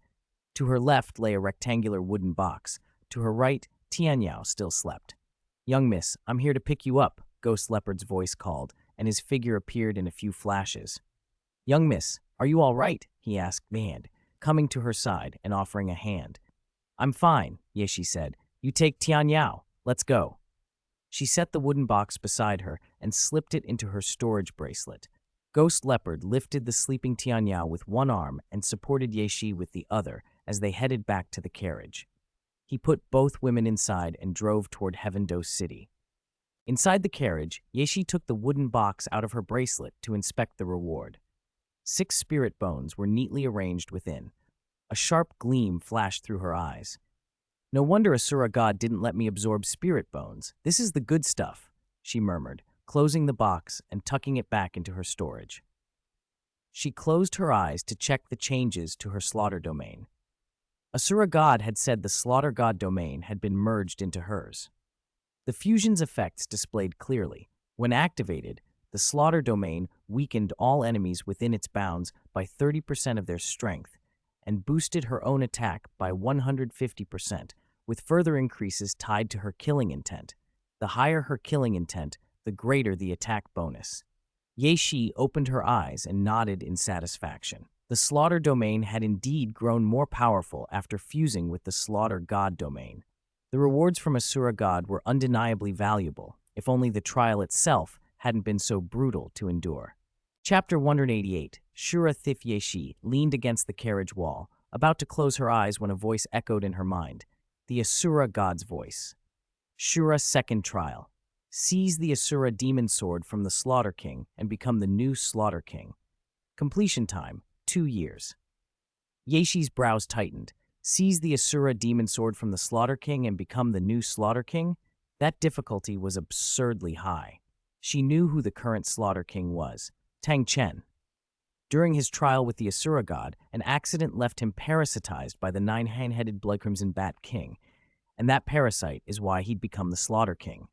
To her left lay a rectangular wooden box. To her right, Tianyao still slept. "Young miss, I'm here to pick you up," Ghost Leopard's voice called, and his figure appeared in a few flashes. "Young miss, are you all right?" he asked, coming to her side and offering a hand. "I'm fine," Yeshi said. "You take Tianyao. Let's go." She set the wooden box beside her and slipped it into her storage bracelet. Ghost Leopard lifted the sleeping Tianyao with one arm and supported Yeshi with the other as they headed back to the carriage. He put both women inside and drove toward Heaven-Do City. Inside the carriage, Yeshi took the wooden box out of her bracelet to inspect the reward. 6 spirit bones were neatly arranged within. A sharp gleam flashed through her eyes. "No wonder Asura God didn't let me absorb spirit bones. This is the good stuff," she murmured, closing the box and tucking it back into her storage. She closed her eyes to check the changes to her slaughter domain. Asura God had said the slaughter god domain had been merged into hers. The fusion's effects displayed clearly. When activated, the slaughter domain weakened all enemies within its bounds by 30% of their strength and boosted her own attack by 150%, with further increases tied to her killing intent. The higher her killing intent, the greater the attack bonus. Yeshi opened her eyes and nodded in satisfaction. The slaughter domain had indeed grown more powerful after fusing with the slaughter god domain. The rewards from Asura God were undeniably valuable, if only the trial itself hadn't been so brutal to endure. Chapter 188. Shura Thif Yeshi leaned against the carriage wall, about to close her eyes when a voice echoed in her mind. The Asura God's voice. Shura Second Trial. Seize the Asura Demon Sword from the Slaughter King and become the new Slaughter King. Completion time, 2 years. Yeshi's brows tightened. Seize the Asura Demon Sword from the Slaughter King and become the new Slaughter King? That difficulty was absurdly high. She knew who the current Slaughter King was, Tang Chen. During his trial with the Asura God, an accident left him parasitized by the 9-headed Blood Crimson Bat King, and that parasite is why he'd become the Slaughter King.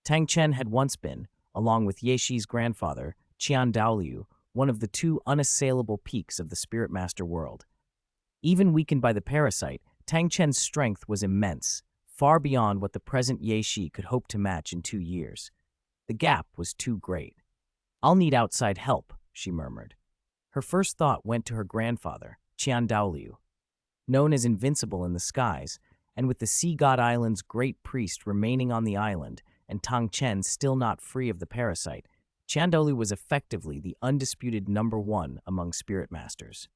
Tang Chen had once been, along with Yeshi's grandfather, Qian Daoliu, one of the 2 unassailable peaks of the Spirit Master world. Even weakened by the parasite, Tang Chen's strength was immense, far beyond what the present Yeshi could hope to match in 2 years. The gap was too great. "I'll need outside help," she murmured. Her first thought went to her grandfather, Qian Daoliu. Known as invincible in the skies, and with the Sea God Island's great priest remaining on the island and Tang Chen still not free of the parasite, Qian Daoliu was effectively the undisputed #1 among spirit masters.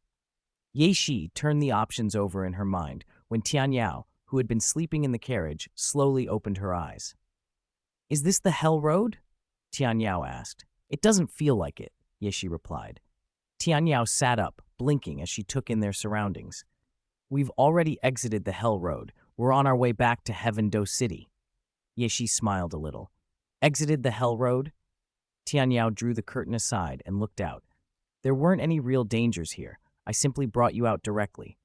Yeshi turned the options over in her mind when Tianyao, who had been sleeping in the carriage, slowly opened her eyes. "Is this the Hell Road?" Tianyao asked. "It doesn't feel like it," Yeshi replied. Tianyao sat up, blinking as she took in their surroundings. "We've already exited the Hell Road. We're on our way back to Heaven-Do City." Yeshi smiled a little. "Exited the Hell Road?" Tianyao drew the curtain aside and looked out. "There weren't any real dangers here. I simply brought you out directly."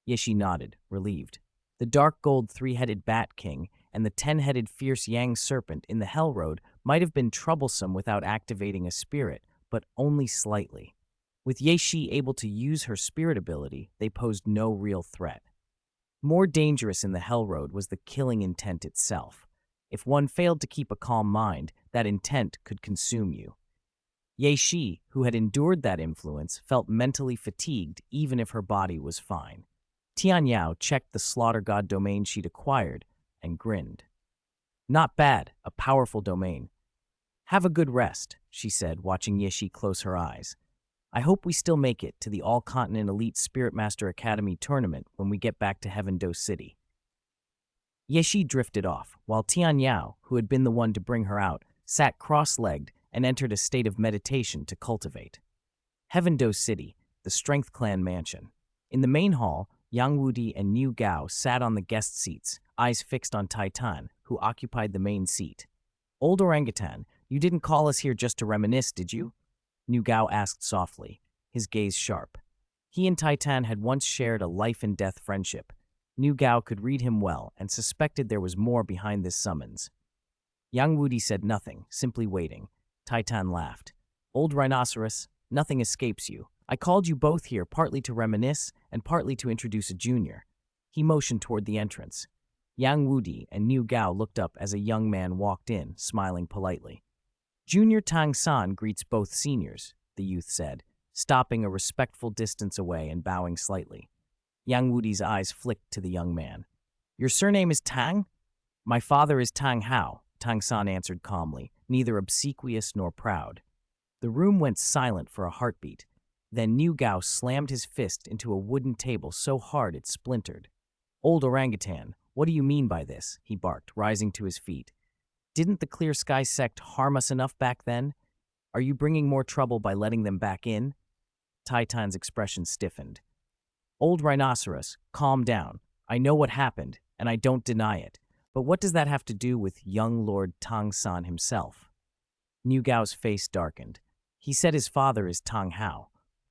Yeshi nodded, relieved. The dark gold 3-headed Bat King and the 10-headed fierce Yang Serpent in the Hell Road might have been troublesome without activating a spirit, but only slightly. With Yeshi able to use her spirit ability, they posed no real threat. More dangerous in the Hell Road was the killing intent itself. If one failed to keep a calm mind, that intent could consume you. Yeshi, who had endured that influence, felt mentally fatigued even if her body was fine. Tianyao checked the slaughter god domain she'd acquired and grinned. "Not bad, a powerful domain." "Have a good rest," she said, watching Yeshi close her eyes. "I hope we still make it to the All-Continent Elite Spirit Master Academy tournament when we get back to Heaven-Do City." Yeshi drifted off, while Tianyao, who had been the one to bring her out, sat cross-legged and entered a state of meditation to cultivate. Heaven-Do City, the Strength Clan mansion. In the main hall, Yang Wudi and Niu Gao sat on the guest seats, eyes fixed on Taitan, who occupied the main seat. "Old orangutan, you didn't call us here just to reminisce, did you?" Niu Gao asked softly, his gaze sharp. He and Taitan had once shared a life-and-death friendship. Niu Gao could read him well and suspected there was more behind this summons. Yang Wudi said nothing, simply waiting. Taitan laughed. Old rhinoceros, nothing escapes you. I called you both here partly to reminisce and partly to introduce a junior. He motioned toward the entrance. Yang Wudi and Niu Gao looked up as a young man walked in, smiling politely. Junior Tang San greets both seniors, the youth said, stopping a respectful distance away and bowing slightly. Yang Wudi's eyes flicked to the young man. Your surname is Tang? My father is Tang Hao, Tang San answered calmly, neither obsequious nor proud. The room went silent for a heartbeat. Then Niu Gao slammed his fist into a wooden table so hard it splintered. Old orangutan, what do you mean by this? He barked, rising to his feet. Didn't the Clear Sky sect harm us enough back then? Are you bringing more trouble by letting them back in? Taitan's expression stiffened. Old rhinoceros, calm down. I know what happened, and I don't deny it. But what does that have to do with young Lord Tang San himself? Niu Gao's face darkened. He said his father is Tang Hao.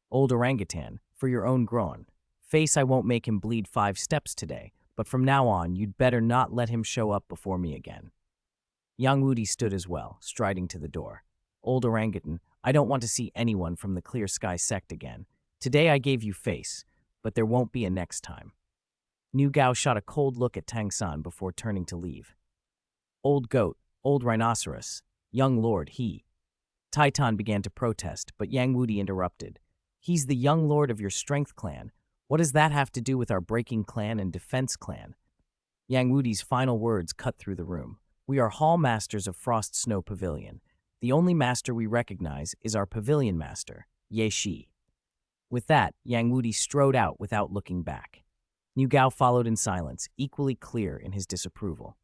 Old orangutan, for your own groan. Face, I won't make him bleed 5 steps today, but from now on, you'd better not let him show up before me again. Yang Wudi stood as well, striding to the door. Old orangutan, I don't want to see anyone from the Clear Sky sect again. Today I gave you face, but there won't be a next time. Niu Gao shot a cold look at Tang San before turning to leave. Old goat, old rhinoceros, young lord, he. Taitan began to protest, but Yang Wudi interrupted. He's the young lord of your strength clan. What does that have to do with our breaking clan and defense clan? Yang Wudi's final words cut through the room. We are hall masters of Frost Snow Pavilion. The only master we recognize is our pavilion master, Ye Shi. With that, Yang Wudi strode out without looking back. Niu Gao followed in silence, equally clear in his disapproval.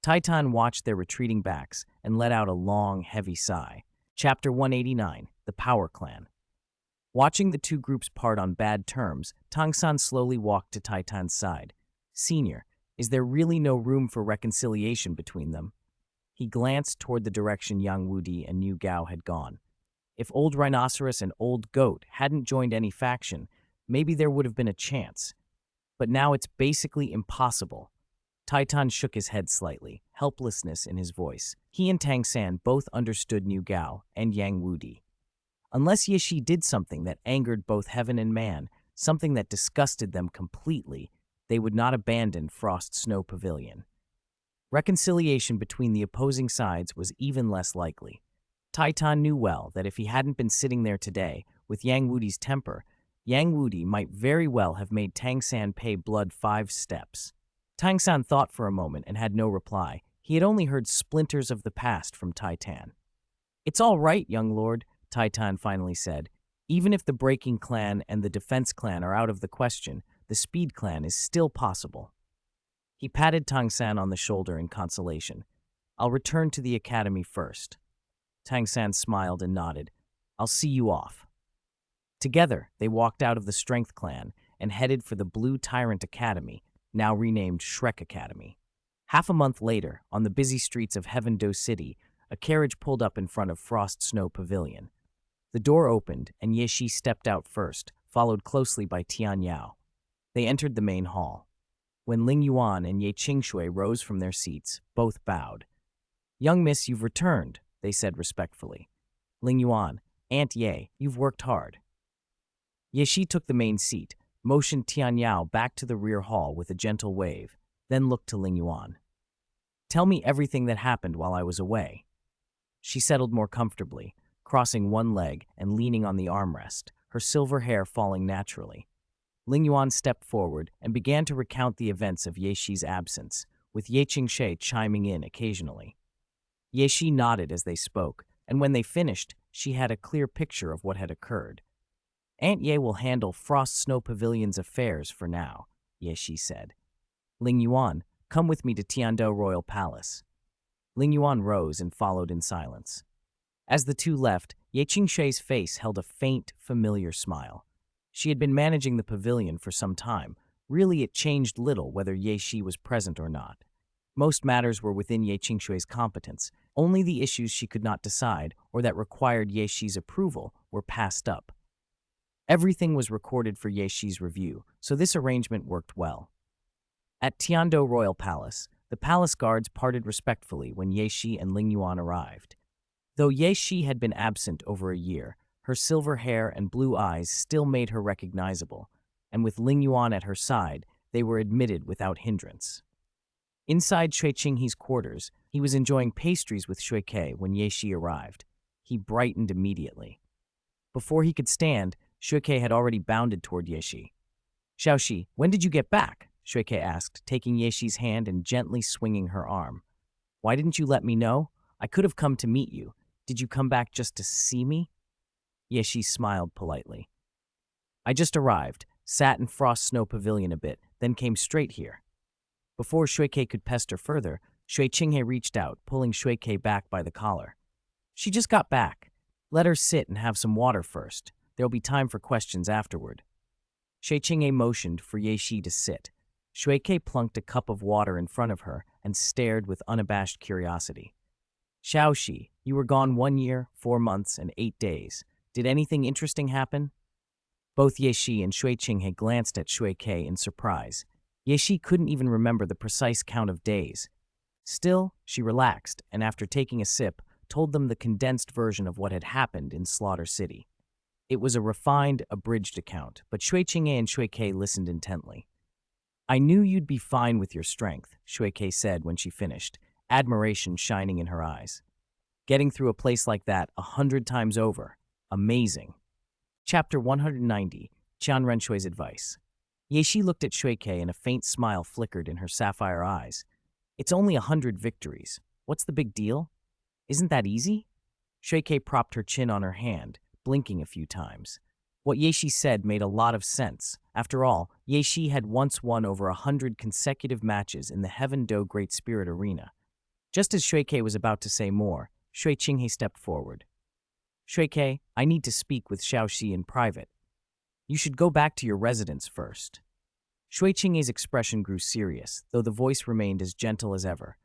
Taitan watched their retreating backs and let out a long, heavy sigh. Chapter 189, The Power Clan. Watching the two groups part on bad terms, Tang San slowly walked to Taitan's side. Senior, is there really no room for reconciliation between them? He glanced toward the direction Yang Wudi and Niu Gao had gone. If Old Rhinoceros and Old Goat hadn't joined any faction, maybe there would have been a chance. But now it's basically impossible. Taitan shook his head slightly, helplessness in his voice. He and Tang San both understood Niu Gao and Yang Wudi. Unless Ye Shi did something that angered both heaven and man, something that disgusted them completely, they would not abandon Frost Snow Pavilion. Reconciliation between the opposing sides was even less likely. Taitan knew well that if he hadn't been sitting there today, with Yang Wudi's temper, Yang Wudi might very well have made Tang San pay blood 5 steps. Tang San thought for a moment and had no reply. He had only heard splinters of the past from Taitan. It's all right, young lord, Taitan finally said. Even if the Breaking Clan and the Defense Clan are out of the question, the Speed Clan is still possible. He patted Tang San on the shoulder in consolation. I'll return to the academy first. Tang San smiled and nodded. I'll see you off. Together, they walked out of the Strength Clan and headed for the Blue Tyrant Academy, now renamed Shrek Academy. Half a month later, on the busy streets of Heaven Do City, a carriage pulled up in front of Frost Snow Pavilion. The door opened, and Ye Shi stepped out first, followed closely by Tian Yao. They entered the main hall. When Ling Yuan and Ye Qingshui rose from their seats, both bowed. Young miss, you've returned, they said respectfully. Ling Yuan, Aunt Ye, you've worked hard. Ye Shi took the main seat, motioned Tian Yao back to the rear hall with a gentle wave, then looked to Ling Yuan. Tell me everything that happened while I was away. She settled more comfortably, crossing one leg and leaning on the armrest, her silver hair falling naturally. Ling Yuan stepped forward and began to recount the events of Ye Shi's absence, with Ye Qingshui chiming in occasionally. Ye Shi nodded as they spoke, and when they finished, she had a clear picture of what had occurred. Aunt Ye will handle Frost Snow Pavilion's affairs for now, Ye Shi said. Ling Yuan, come with me to Tiando Royal Palace. Ling Yuan rose and followed in silence. As the two left, Ye Qingshui's face held a faint, familiar smile. She had been managing the pavilion for some time. Really, it changed little whether Ye Shi was present or not. Most matters were within Ye Qingshui's competence. Only the issues she could not decide or that required Ye Shi's approval were passed up. Everything was recorded for Ye Shi's review, so this arrangement worked well. At Tiando Royal Palace, the palace guards parted respectfully when Ye Shi and Ling Yuan arrived. Though Ye Shi had been absent over a year, her silver hair and blue eyes still made her recognizable, and with Ling Yuan at her side, they were admitted without hindrance. Inside Shui Qinghe's quarters, he was enjoying pastries with Shui Ke when Ye Shi arrived. He brightened immediately. Before he could stand, Shui Ke had already bounded toward Ye Shi. "Xiaoxi, when did you get back?" Shui Ke asked, taking Ye Shi's hand and gently swinging her arm. "Why didn't you let me know? I could have come to meet you. Did you come back just to see me?" Ye Shi smiled politely. "I just arrived, sat in Frost Snow Pavilion a bit, then came straight here." Before Shui Ke could pester further, Shui Qinghe reached out, pulling Shui Ke back by the collar. "She just got back. Let her sit and have some water first. There'll be time for questions afterward." Shui Qinghe motioned for Ye Shi to sit. Shui Ke plunked a cup of water in front of her and stared with unabashed curiosity. "Xiaoxi, you were gone 1 year, 4 months, and 8 days. Did anything interesting happen?" Both Ye Shi and Shui Qinghe glanced at Shui Ke in surprise. Ye Shi couldn't even remember the precise count of days. Still, she relaxed, and after taking a sip, told them the condensed version of what had happened in Slaughter City. It was a refined, abridged account, but Shui Qinghe and Shui Ke listened intently. "I knew you'd be fine with your strength," Shui Ke said when she finished, admiration shining in her eyes. "Getting through a place like that 100 times over. Amazing." Chapter 190, Qian Renshui's Advice. Ye Shi looked at Shui Ke and a faint smile flickered in her sapphire eyes. "It's only 100 victories. What's the big deal? Isn't that easy?" Shui Ke propped her chin on her hand, blinking a few times. What Ye Shi said made a lot of sense. After all, Ye Shi had once won over 100 consecutive matches in the Heaven Do Great Spirit Arena. Just as Shui Ke was about to say more, Shui Qinghe stepped forward. "Shui Ke, I need to speak with Xiaoxi in private. You should go back to your residence first." Shui Qinghe's expression grew serious, though the voice remained as gentle as ever.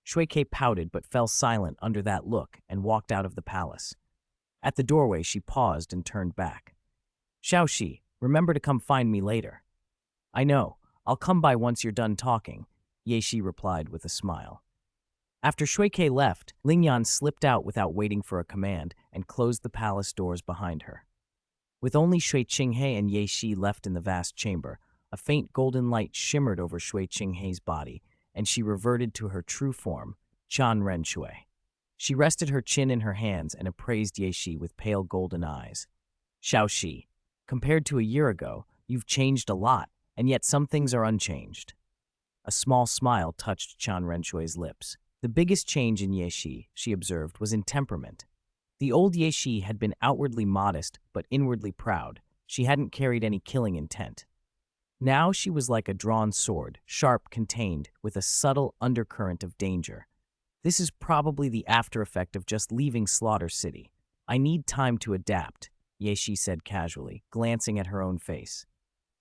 Shui Ke pouted but fell silent under that look and walked out of the palace. At the doorway, she paused and turned back. "Xiaoxi, remember to come find me later." "I know. I'll come by once you're done talking," Ye Shi replied with a smile. After Shui Ke left, Ling Yan slipped out without waiting for a command and closed the palace doors behind her. With only Shui Qinghe and Ye Shi left in the vast chamber, a faint golden light shimmered over Shui Qinghe's body, and she reverted to her true form, Qian Renshui. She rested her chin in her hands and appraised Ye Shi with pale golden eyes. "Xiaoxi, compared to a year ago, you've changed a lot, and yet some things are unchanged." A small smile touched Qian Renshui's lips. The biggest change in Ye Shi, she observed, was in temperament. The old Ye Shi had been outwardly modest but inwardly proud. She hadn't carried any killing intent. Now she was like a drawn sword, sharp, contained, with a subtle undercurrent of danger. "This is probably the after effect of just leaving Slaughter City. I need time to adapt," Ye Shi said casually, glancing at her own face.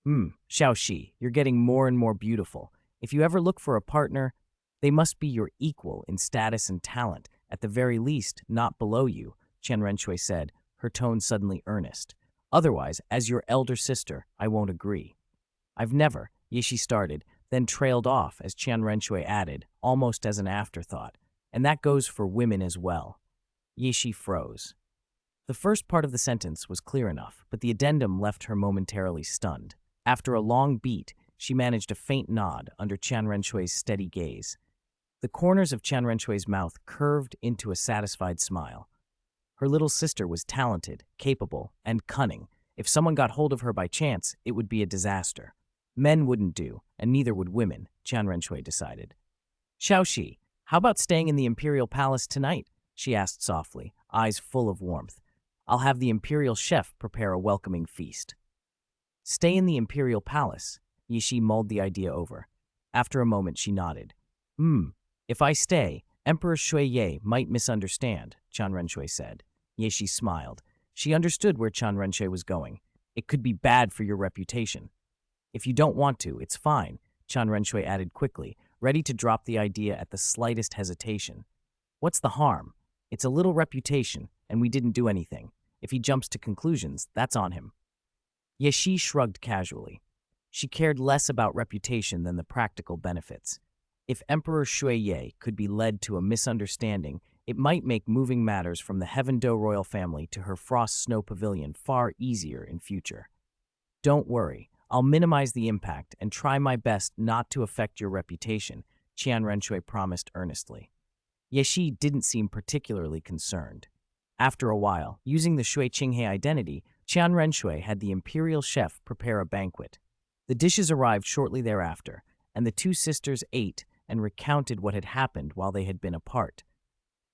Xiaoxi, you're getting more and more beautiful. If you ever look for a partner, they must be your equal in status and talent, at the very least, not below you," Qian Renshui said, her tone suddenly earnest. "Otherwise, as your elder sister, I won't agree." "I've never," Ye Shi started, then trailed off as Qian Renshui added, almost as an afterthought, "and that goes for women as well." Ye Shi froze. The first part of the sentence was clear enough, but the addendum left her momentarily stunned. After a long beat, she managed a faint nod under Qian Renshui's steady gaze. The corners of Qian Renshui's mouth curved into a satisfied smile. Her little sister was talented, capable, and cunning. If someone got hold of her by chance, it would be a disaster. Men wouldn't do, and neither would women, Qian Renshui decided. "Xiaoxi, how about staying in the Imperial Palace tonight?" she asked softly, eyes full of warmth. "I'll have the Imperial chef prepare a welcoming feast." Stay in the Imperial Palace? Ye Shi mulled the idea over. After a moment, she nodded. If I stay, Emperor Shui Ye might misunderstand, Qian Renshui said. Ye Shi smiled. She understood where Qian Renshui was going. It could be bad for your reputation. If you don't want to, it's fine, Qian Renshui added quickly, ready to drop the idea at the slightest hesitation. What's the harm? It's a little reputation, and we didn't do anything. If he jumps to conclusions, that's on him. Ye Shi shrugged casually. She cared less about reputation than the practical benefits. If Emperor Shuiye could be led to a misunderstanding, it might make moving matters from the Heaven Do royal family to her Frost Snow Pavilion far easier in future. Don't worry, I'll minimize the impact and try my best not to affect your reputation, Qian Renshui promised earnestly. Yeshi didn't seem particularly concerned. After a while, using the Shui Qinghe identity, Qian Renshui had the imperial chef prepare a banquet. The dishes arrived shortly thereafter, and the two sisters ate and recounted what had happened while they had been apart.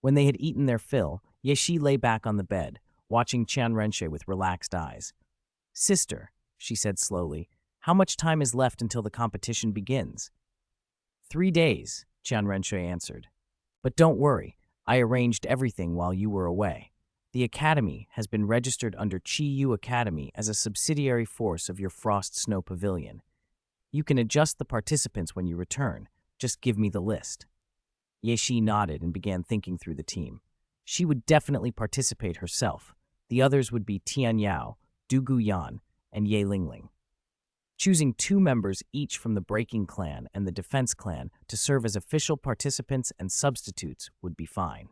When they had eaten their fill, Yeshi lay back on the bed, watching Qian Renshui with relaxed eyes. "Sister," she said slowly, "how much time is left until the competition begins?" 3 days, Qian Renshui answered. "But don't worry, I arranged everything while you were away. The Academy has been registered under Qiyu Academy as a subsidiary force of your Frost Snow Pavilion. You can adjust the participants when you return. Just give me the list." Yeshi nodded and began thinking through the team. She would definitely participate herself. The others would be Tian Yao, Du Guyan, and Ye Lingling. Choosing 2 members each from the Breaking Clan and the Defense Clan to serve as official participants and substitutes would be fine.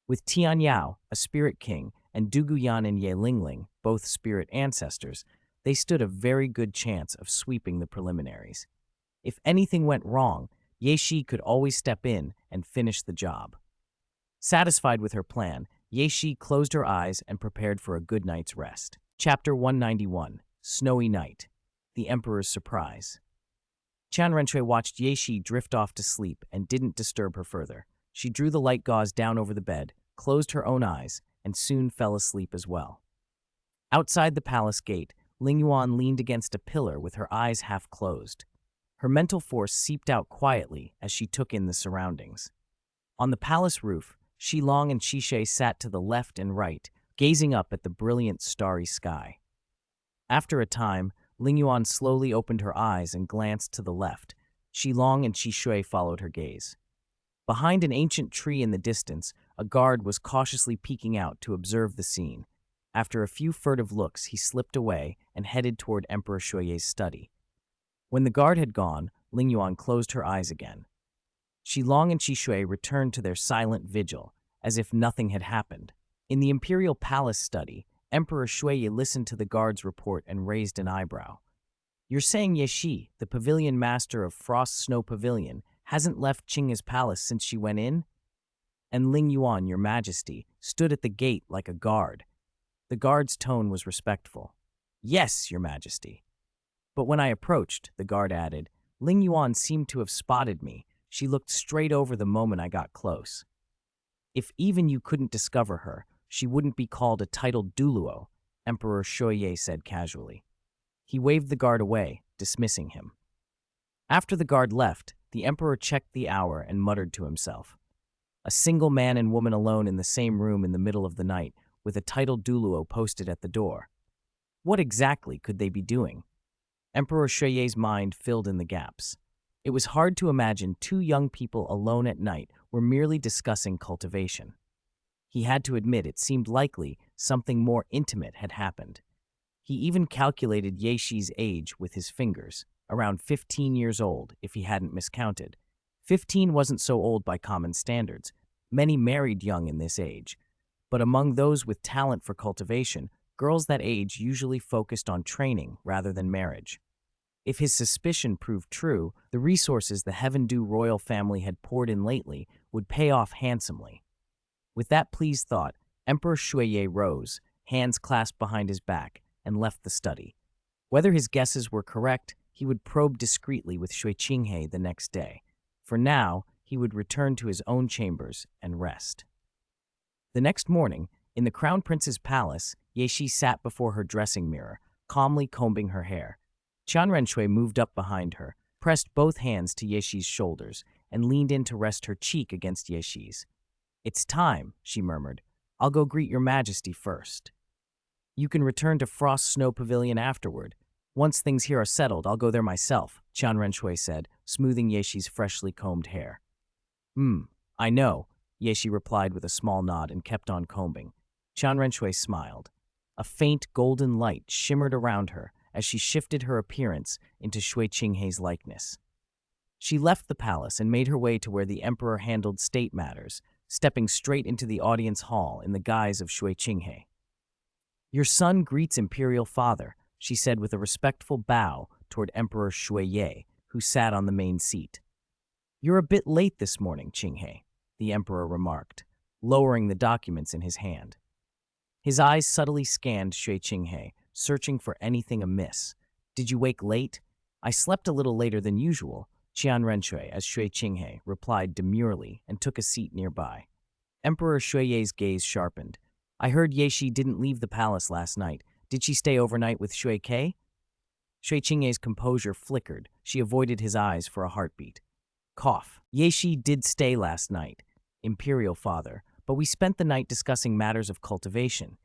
With Tian Yao, a spirit king, and Du Guyan and Ye Lingling, both spirit ancestors, they stood a very good chance of sweeping the preliminaries. If anything went wrong, Ye Shi could always step in and finish the job. Satisfied with her plan, Ye Shi closed her eyes and prepared for a good night's rest. Chapter 191, Snowy Night, The Emperor's Surprise. Qian Renshui watched Ye Shi drift off to sleep and didn't disturb her further. She drew the light gauze down over the bed, closed her own eyes, and soon fell asleep as well. Outside the palace gate, Ling Yuan leaned against a pillar with her eyes half closed. Her mental force seeped out quietly as she took in the surroundings. On the palace roof, Shilong and Shishe sat to the left and right, gazing up at the brilliant starry sky. After a time, Ling Yuan slowly opened her eyes and glanced to the left. Shilong and Shishui followed her gaze. Behind an ancient tree in the distance, a guard was cautiously peeking out to observe the scene. After a few furtive looks, he slipped away and headed toward Emperor Shuiye's study. When the guard had gone, Ling Yuan closed her eyes again. Shilong and Shishui returned to their silent vigil, as if nothing had happened. In the imperial palace study, Emperor Shuiye listened to the guard's report and raised an eyebrow. "You're saying Ye Shi, the pavilion master of Frost Snow Pavilion, hasn't left Qinghe's palace since she went in?" And Ling Yuan, your majesty, stood at the gate like a guard. The guard's tone was respectful. "Yes, your majesty." "But when I approached," the guard added, "Ling Yuan seemed to have spotted me. She looked straight over the moment I got close." "If even you couldn't discover her, she wouldn't be called a titled Douluo," Emperor Shuiye said casually. He waved the guard away, dismissing him. After the guard left, the emperor checked the hour and muttered to himself. A single man and woman alone in the same room in the middle of the night, with a titled Douluo posted at the door. What exactly could they be doing? Emperor Shuiye's mind filled in the gaps. It was hard to imagine 2 young people alone at night were merely discussing cultivation. He had to admit it seemed likely something more intimate had happened. He even calculated Ye Shi's age with his fingers, around 15 years old if he hadn't miscounted. 15 wasn't so old by common standards. Many married young in this age. But among those with talent for cultivation, girls that age usually focused on training rather than marriage. If his suspicion proved true, the resources the Heaven Do royal family had poured in lately would pay off handsomely. With that pleased thought, Emperor Shuiye rose, hands clasped behind his back, and left the study. Whether his guesses were correct, he would probe discreetly with Shui Qinghe the next day. For now, he would return to his own chambers and rest. The next morning, in the Crown Prince's palace, Ye Shi sat before her dressing mirror, calmly combing her hair. Qian Renshui moved up behind her, pressed both hands to Ye Shi's shoulders, and leaned in to rest her cheek against Ye Shi's. "It's time," she murmured. "I'll go greet your majesty first. You can return to Frost Snow Pavilion afterward. Once things here are settled, I'll go there myself," Qian Renshui said, smoothing Ye Shi's freshly combed hair. I know," Ye Shi replied with a small nod and kept on combing. Qian Renshui smiled. A faint golden light shimmered around her as she shifted her appearance into Shui Qinghei's likeness. She left the palace and made her way to where the emperor handled state matters, stepping straight into the audience hall in the guise of Shui Qinghei. "Your son greets imperial father," she said with a respectful bow toward Emperor Shui Ye, who sat on the main seat. "You're a bit late this morning, Qinghei," the emperor remarked, lowering the documents in his hand. His eyes subtly scanned Shui Qinghei, searching for anything amiss. "Did you wake late?" "I slept a little later than usual," Qian Renshui, as Shui Qinghei replied demurely and took a seat nearby. Emperor Shuiye's gaze sharpened. "I heard Yeshi didn't leave the palace last night. Did she stay overnight with Shui Ke?" Shui Qinghei's composure flickered. She avoided his eyes for a heartbeat. Cough. "Yeshi did stay last night, imperial father, but we spent the night discussing matters of cultivation.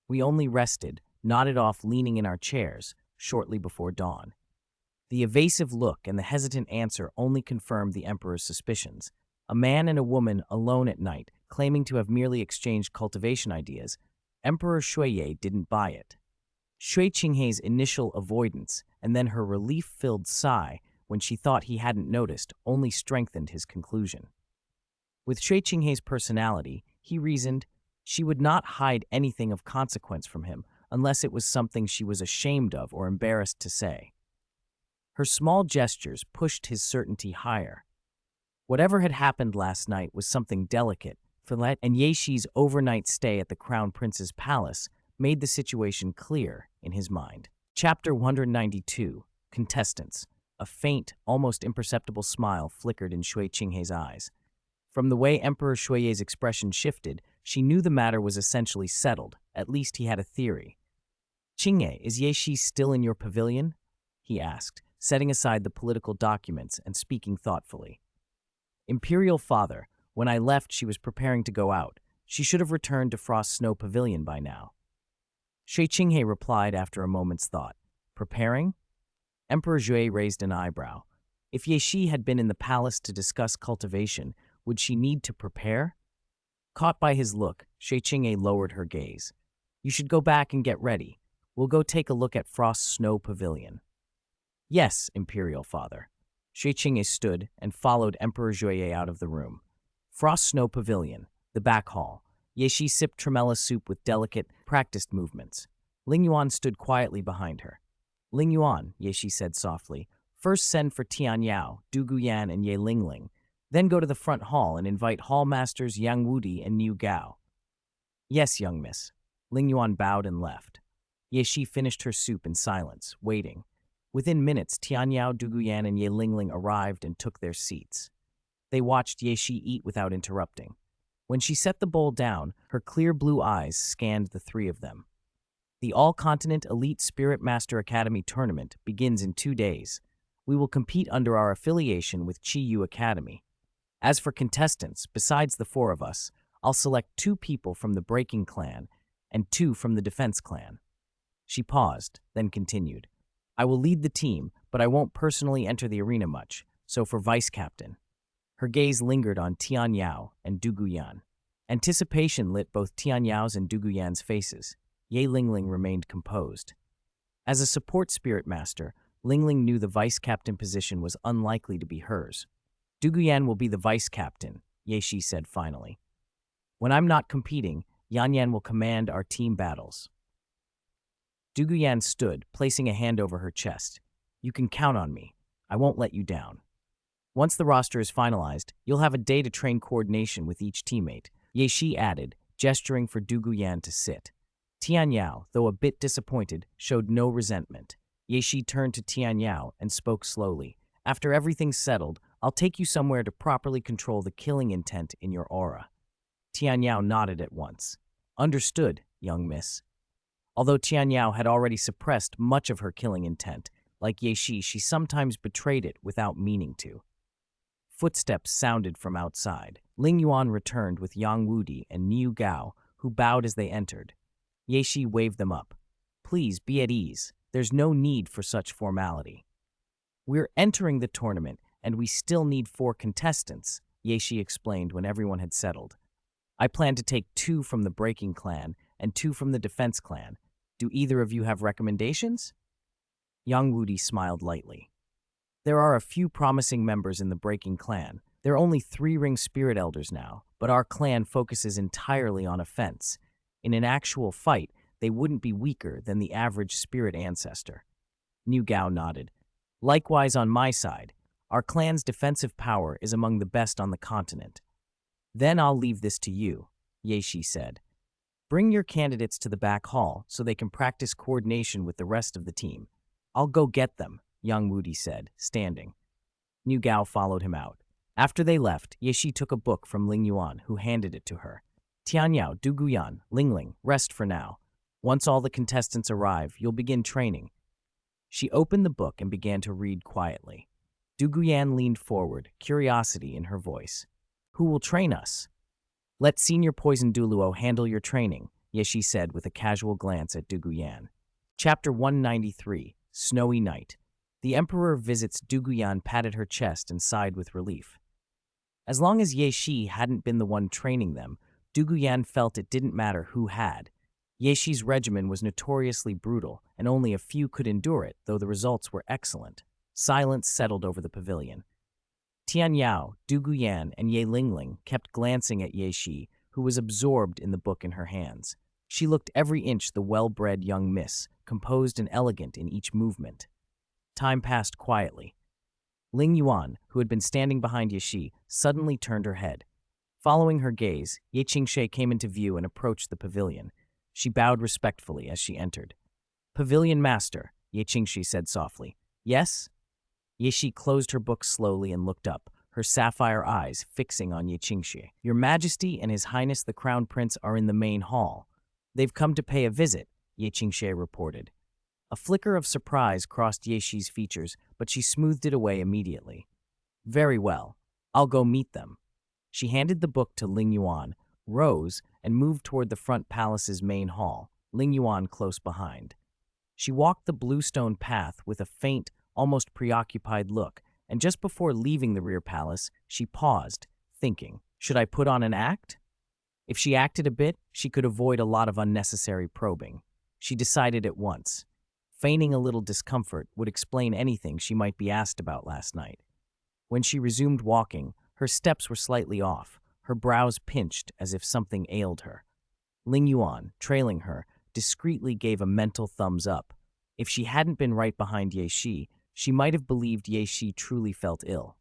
We only rested, nodded off leaning in our chairs, shortly before dawn." The evasive look and the hesitant answer only confirmed the emperor's suspicions. A man and a woman alone at night, claiming to have merely exchanged cultivation ideas, Emperor Shuiye didn't buy it. Shui Qinghei's initial avoidance and then her relief-filled sigh when she thought he hadn't noticed only strengthened his conclusion. With Shui Qinghei's personality, he reasoned, she would not hide anything of consequence from him unless it was something she was ashamed of or embarrassed to say. Her small gestures pushed his certainty higher. Whatever had happened last night was something delicate, and Yeshi's overnight stay at the Crown Prince's palace made the situation clear in his mind. Chapter 192, Contestants. A faint, almost imperceptible smile flickered in Shui Qinghei's eyes. From the way Emperor Shuiye's expression shifted, she knew the matter was essentially settled. At least he had a theory. "Qinghei, is Yeshi still in your pavilion?" he asked, setting aside the political documents and speaking thoughtfully. "Imperial father, when I left she was preparing to go out. She should have returned to Frost Snow Pavilion by now." Shui Qinghei replied after a moment's thought. "Preparing?" Emperor Jue raised an eyebrow. If Yeshi had been in the palace to discuss cultivation, would she need to prepare? Caught by his look, Shui Qinghei lowered her gaze. "You should go back and get ready. We'll go take a look at Frost Snow Pavilion." "Yes, Imperial Father." Shui Qinghei stood and followed Emperor Jue out of the room. Frost Snow Pavilion, the back hall. Yeshi sipped tremella soup with delicate, practiced movements. Ling Yuan stood quietly behind her. "Ling Yuan," Yeshi said softly, "first send for Tian Yao, Du Guyan, and Ye Lingling. Then go to the front hall and invite Hall Masters Yang Wudi and Niu Gao." "Yes, young miss." Ling Yuan bowed and left. Yeshi finished her soup in silence, waiting. Within minutes, Tian Yao, Du Guyan, and Ye Lingling arrived and took their seats. They watched Yeshi eat without interrupting. When she set the bowl down, her clear blue eyes scanned the three of them. "The All-Continent Elite Spirit Master Academy tournament begins in 2 days. We will compete under our affiliation with Chi Yu Academy. As for contestants, besides the 4 of us, I'll select 2 people from the Breaking Clan and 2 from the Defense Clan." She paused, then continued. "I will lead the team, but I won't personally enter the arena much, so for vice captain." Her gaze lingered on Tian Yao and Du Guyan. Anticipation lit both Tian Yao's and Du Guyan's faces. Ye Lingling remained composed. As a support spirit master, Lingling knew the vice captain position was unlikely to be hers. "Du Guyan will be the vice captain," Yeshi said finally. "When I'm not competing, Yan Yan will command our team battles." Du Guyan stood, placing a hand over her chest. "You can count on me. I won't let you down." "Once the roster is finalized, you'll have a day to train coordination with each teammate," Yeshi added, gesturing for Du Guyan to sit. Tian Yao, though a bit disappointed, showed no resentment. Yeshi turned to Tian Yao and spoke slowly. "After everything's settled, I'll take you somewhere to properly control the killing intent in your aura." Tian Yao nodded at once. "Understood, young miss." Although Tian Yao had already suppressed much of her killing intent, like Yeshi, she sometimes betrayed it without meaning to. Footsteps sounded from outside. Ling Yuan returned with Yang Wudi and Niu Gao, who bowed as they entered. Yeshi waved them up. "Please be at ease. There's no need for such formality." "We're entering the tournament, and we still need 4 contestants," Yeshi explained when everyone had settled. "I plan to take 2 from the Breaking Clan and 2 from the Defense Clan. Do either of you have recommendations?" Yang Wudi smiled lightly. There are a few promising members in the Breaking Clan. There are only 3 ring spirit elders now, but our clan focuses entirely on offense. In an actual fight, they wouldn't be weaker than the average spirit ancestor. Niu Gao nodded. Likewise on my side, our clan's defensive power is among the best on the continent. Then I'll leave this to you, Ye Shi said. Bring your candidates to the back hall so they can practice coordination with the rest of the team. I'll go get them, Yang Wudi said, standing. Niu Gao followed him out. After they left, Ye Shi took a book from Ling Yuan, who handed it to her. Tianyao, Du Guyan, Lingling, rest for now. Once all the contestants arrive, you'll begin training. She opened the book and began to read quietly. Du Guyan leaned forward, curiosity in her voice. Who will train us? Let Senior Poison Douluo handle your training, Ye Shi said with a casual glance at Du Guyan. Chapter 193, Snowy Night. The Emperor visits. Du Guyan patted her chest and sighed with relief. As long as Ye Shi hadn't been the one training them, Du Guyan felt it didn't matter who had. Ye Shi's regimen was notoriously brutal, and only a few could endure it, though the results were excellent. Silence settled over the pavilion. Tianyao, Du Guyan, and Ye Lingling kept glancing at Ye Shi, who was absorbed in the book in her hands. She looked every inch the well-bred young miss, composed and elegant in each movement. Time passed quietly. Ling Yuan, who had been standing behind Ye Shi, suddenly turned her head. Following her gaze, Ye Qingxie came into view and approached the pavilion. She bowed respectfully as she entered. Pavilion Master, Ye Qingxie said softly. Yes? Ye Shi closed her book slowly and looked up, her sapphire eyes fixing on Ye Qingxie. Your Majesty and His Highness the Crown Prince are in the main hall. They've come to pay a visit, Ye Qingxie reported. A flicker of surprise crossed Ye Shi's features, but she smoothed it away immediately. Very well. I'll go meet them. She handed the book to Ling Yuan, rose, and moved toward the front palace's main hall, Ling Yuan close behind. She walked the bluestone path with a faint, almost preoccupied look, and just before leaving the rear palace, she paused, thinking, should I put on an act? If she acted a bit, she could avoid a lot of unnecessary probing. She decided at once. Feigning a little discomfort would explain anything she might be asked about last night. When she resumed walking, her steps were slightly off, her brows pinched as if something ailed her. Ling Yuan, trailing her, discreetly gave a mental thumbs up. If she hadn't been right behind Ye Shi, she might have believed Ye Shi truly felt ill.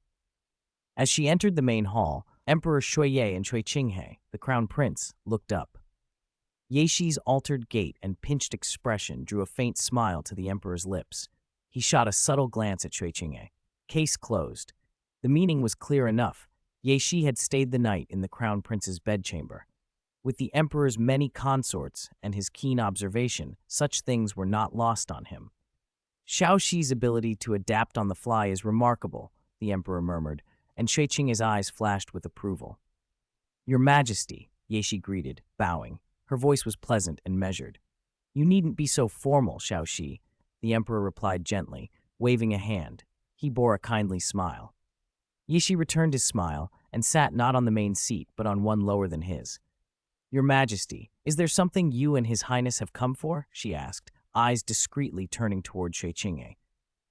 As she entered the main hall, Emperor Shuiye and Cui Qinghe, the crown prince, looked up. Ye Shi's altered gait and pinched expression drew a faint smile to the emperor's lips. He shot a subtle glance at Cui Qinghe. Case closed. The meaning was clear enough. Ye Shi had stayed the night in the crown prince's bedchamber. With the emperor's many consorts and his keen observation, such things were not lost on him. Xiao Shi's ability to adapt on the fly is remarkable, the emperor murmured, and Cui Qinghe's eyes flashed with approval. Your Majesty, Ye Shi greeted, bowing. Her voice was pleasant and measured. You needn't be so formal, Xiao Shi, the emperor replied gently, waving a hand. He bore a kindly smile. Ye Shi returned his smile and sat not on the main seat, but on one lower than his. Your Majesty, is there something you and His Highness have come for? She asked, eyes discreetly turning toward Cui Qinghe.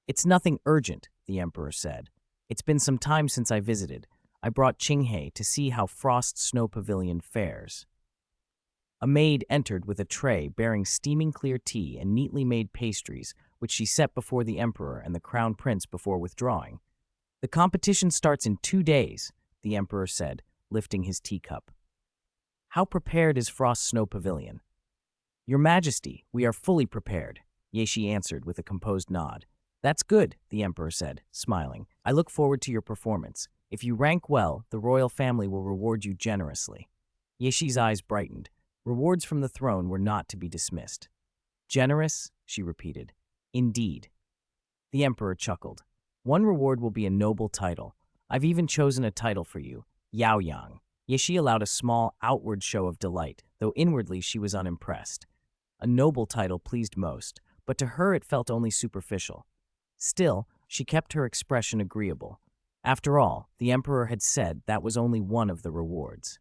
It's nothing urgent, the emperor said. It's been some time since I visited. I brought Qinghe to see how Frost Snow Pavilion fares. A maid entered with a tray bearing steaming clear tea and neatly made pastries, which she set before the emperor and the crown prince before withdrawing. The competition starts in 2 days, the emperor said, lifting his teacup. How prepared is Frost Snow Pavilion? Your Majesty, we are fully prepared, Ye Shi answered with a composed nod. That's good, the emperor said, smiling. I look forward to your performance. If you rank well, the royal family will reward you generously. Ye Shi's eyes brightened. Rewards from the throne were not to be dismissed. Generous, she repeated. Indeed. The emperor chuckled. One reward will be a noble title. I've even chosen a title for you, Yao Yang. Ye Shi allowed a small outward show of delight, though inwardly she was unimpressed. A noble title pleased most, but to her it felt only superficial. Still, she kept her expression agreeable. After all, the emperor had said that was only one of the rewards.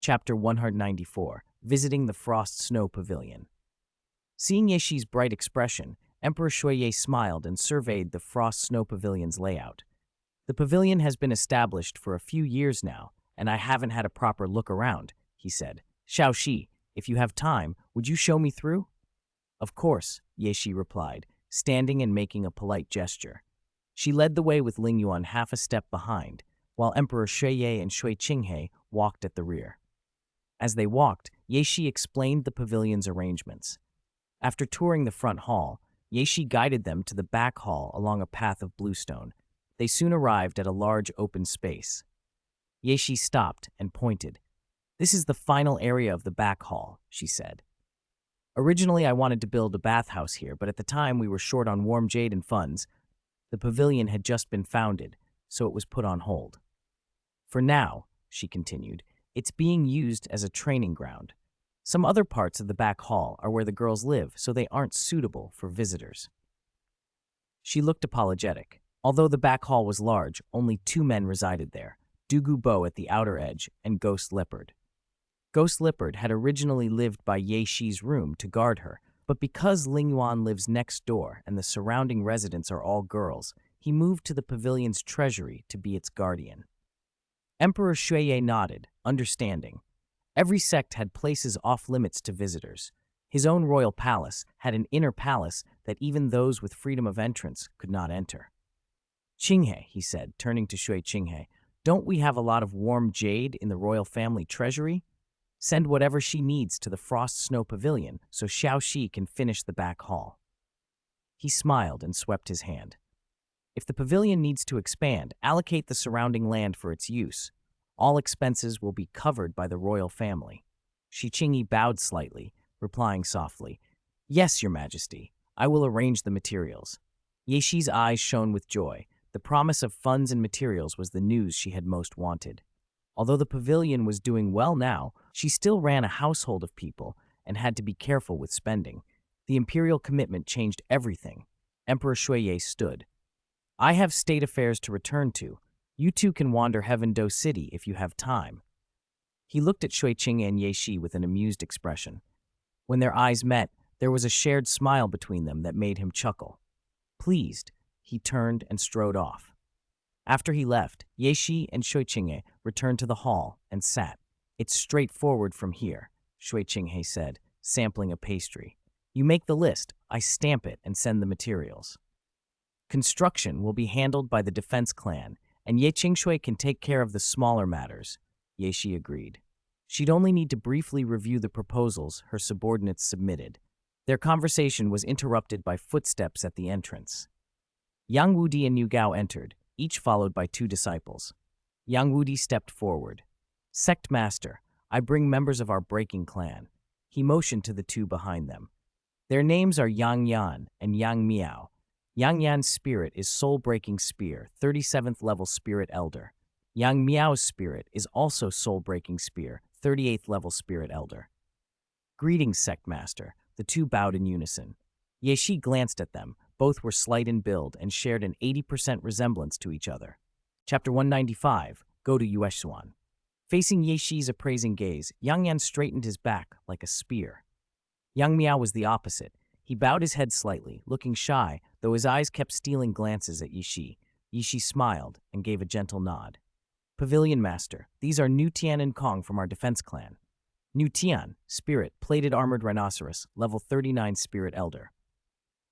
Chapter 194, Visiting the Frost Snow Pavilion. Seeing Ye Shi's bright expression, Emperor Shuiye smiled and surveyed the Frost Snow Pavilion's layout. The pavilion has been established for a few years now, and I haven't had a proper look around, he said. Xiaoxi, if you have time, would you show me through? Of course, Yeshi replied, standing and making a polite gesture. She led the way with Ling Yuan half a step behind, while Emperor Shuiye and Shui Qinghe walked at the rear. As they walked, Yeshi explained the pavilion's arrangements. After touring the front hall, Yeshi guided them to the back hall along a path of bluestone. They soon arrived at a large open space. Yeshi stopped and pointed. This is the final area of the back hall, she said. Originally, I wanted to build a bathhouse here, but at the time we were short on warm jade and funds. The pavilion had just been founded, so it was put on hold. For now, she continued, it's being used as a training ground. Some other parts of the back hall are where the girls live, so they aren't suitable for visitors. She looked apologetic. Although the back hall was large, only 2 men resided there, Dugu Bo at the outer edge and Ghost Leopard. Ghost Leopard had originally lived by Ye Shi's room to guard her, but because Ling Yuan lives next door and the surrounding residents are all girls, he moved to the pavilion's treasury to be its guardian. Emperor Shuiye nodded, understanding. Every sect had places off-limits to visitors. His own royal palace had an inner palace that even those with freedom of entrance could not enter. Qinghe, he said, turning to Shui Qinghe, don't we have a lot of warm jade in the royal family treasury? Send whatever she needs to the Frost Snow Pavilion so Xiaoxi can finish the back hall. He smiled and swept his hand. If the pavilion needs to expand, allocate the surrounding land for its use. All expenses will be covered by the royal family. Shi Qingyi bowed slightly, replying softly, Yes, Your Majesty, I will arrange the materials. Ye Shi's eyes shone with joy. The promise of funds and materials was the news she had most wanted. Although the pavilion was doing well now, she still ran a household of people and had to be careful with spending. The imperial commitment changed everything. Emperor Shuiye stood. I have state affairs to return to. You two can wander Heaven Do City if you have time. He looked at Shui Qing and Ye Shi with an amused expression. When their eyes met, there was a shared smile between them that made him chuckle. Pleased, he turned and strode off. After he left, Ye Shi and Shui Qinghe returned to the hall and sat. It's straightforward from here, Shui Qinghe said, sampling a pastry. You make the list, I stamp it and send the materials. Construction will be handled by the defense clan, and Ye Qingshui can take care of the smaller matters, Ye Shi agreed. She'd only need to briefly review the proposals her subordinates submitted. Their conversation was interrupted by footsteps at the entrance. Yang Wudi and Yu Gao entered, each followed by 2 disciples. Yang Wudi stepped forward. Sect Master, I bring members of our breaking clan. He motioned to the 2 behind them. Their names are Yang Yan and Yang Miao. Yang Yan's spirit is Soul-Breaking Spear, 37th level Spirit Elder. Yang Miao's spirit is also Soul-Breaking Spear, 38th level Spirit Elder. Greetings, Sect Master. The 2 bowed in unison. Ye Shi glanced at them. Both were slight in build and shared an 80% resemblance to each other. Chapter 195, Go to Yueshuan. Facing Ye Shi's appraising gaze, Yang Yan straightened his back like a spear. Yang Miao was the opposite. He bowed his head slightly, looking shy, though his eyes kept stealing glances at Ye Shi. Ye Shi smiled and gave a gentle nod. Pavilion Master, these are New Tian and Kong from our defense clan. New Tian, Spirit, Plated Armored Rhinoceros, level 39 Spirit Elder.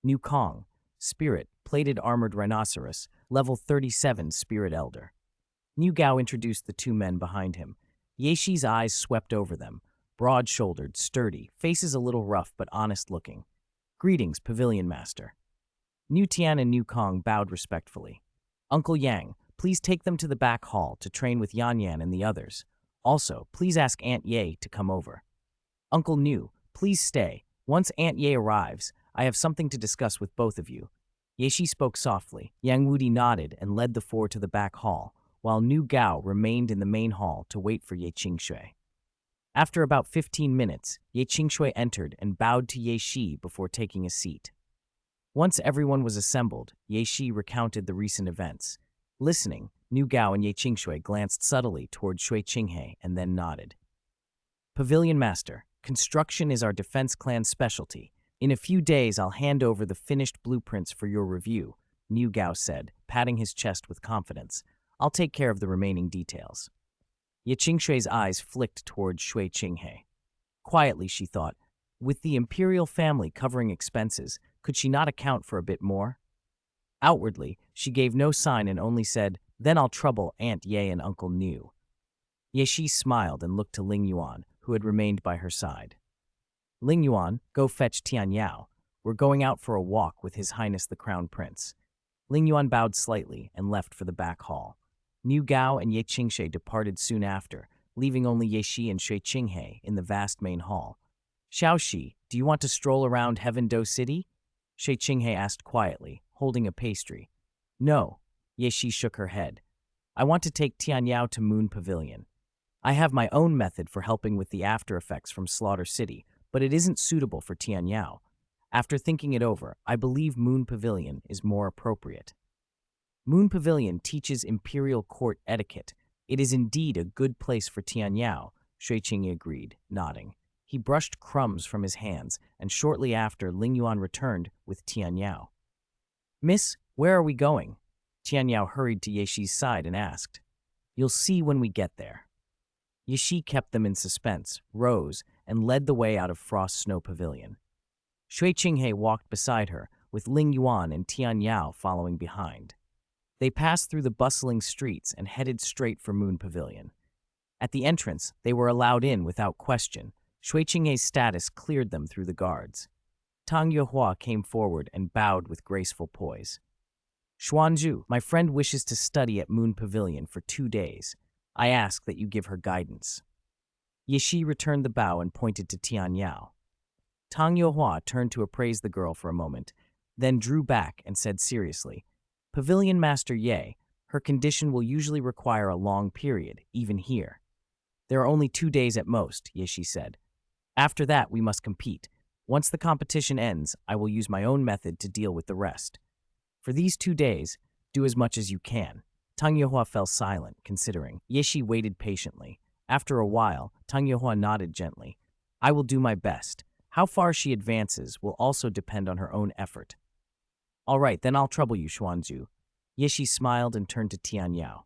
New Kong, Spirit, Plated Armored Rhinoceros, level 37 Spirit Elder. New Gao introduced the 2 men behind him. Ye Shi's eyes swept over them, broad-shouldered, sturdy, faces a little rough but honest-looking. Greetings, Pavilion Master. New Tian and New Kong bowed respectfully. Uncle Yang, please take them to the back hall to train with Yan Yan and the others. Also, please ask Aunt Ye to come over. Uncle New, please stay. Once Aunt Ye arrives, I have something to discuss with both of you. Ye Shi spoke softly. Yang Wudi nodded and led the 4 to the back hall, while New Gao remained in the main hall to wait for Ye Qingshui. After about 15 minutes, Ye Qingshui entered and bowed to Ye Shi before taking a seat. Once everyone was assembled, Ye Shi recounted the recent events. Listening, New Gao and Ye Qingshui glanced subtly toward Shui Qinghe and then nodded. Pavilion Master, construction is our defense clan's specialty. In a few days, I'll hand over the finished blueprints for your review, Niu Gao said, patting his chest with confidence. I'll take care of the remaining details. Ye Qingshui's eyes flicked toward Shui Qinghe. Quietly, she thought, with the imperial family covering expenses, could she not account for a bit more? Outwardly, she gave no sign and only said, "Then I'll trouble Aunt Ye and Uncle Niu." Ye Shi smiled and looked to Ling Yuan, who had remained by her side. "Ling Yuan, go fetch Tian Yao. We're going out for a walk with His Highness the Crown Prince." Ling Yuan bowed slightly and left for the back hall. Niu Gao and Ye Qingshui departed soon after, leaving only Ye Shi and Shui Qinghe in the vast main hall. "Xiao Shi, do you want to stroll around Heaven Do City?" Shui Qinghe asked quietly, holding a pastry. "No," Ye Shi shook her head. "I want to take Tian Yao to Moon Pavilion. I have my own method for helping with the after effects from Slaughter City, but it isn't suitable for Tian Yao. After thinking it over, I believe Moon Pavilion is more appropriate." Moon Pavilion teaches imperial court etiquette. It is indeed a good place for Tian Yao, Shui Qinghe agreed, nodding. He brushed crumbs from his hands, and shortly after, Ling Yuan returned with Tian Yao. "Miss, where are we going?" Tian Yao hurried to Ye Shi's side and asked. "You'll see when we get there." Ye Shi kept them in suspense, rose, and led the way out of Frost Snow Pavilion. Shui Qinghe walked beside her, with Ling Yuan and Tian Yao following behind. They passed through the bustling streets and headed straight for Moon Pavilion. At the entrance, they were allowed in without question. Shui Qinghe's status cleared them through the guards. Tang Yuhua came forward and bowed with graceful poise. "Xuanzhu, my friend wishes to study at Moon Pavilion for 2 days. I ask that you give her guidance." Ye Shi returned the bow and pointed to Tian Yao. Tang Yuhua turned to appraise the girl for a moment, then drew back and said seriously, "Pavilion Master Ye, her condition will usually require a long period, even here." "There are only 2 days at most," Ye Shi said. "After that, we must compete. Once the competition ends, I will use my own method to deal with the rest. For these 2 days, do as much as you can." Tang Yuhua fell silent, considering. Ye Shi waited patiently. After a while, Tang Yuhua nodded gently. "I will do my best. How far she advances will also depend on her own effort." "All right, then I'll trouble you, Xuanzhu." Ye Shi smiled and turned to Tian Yao.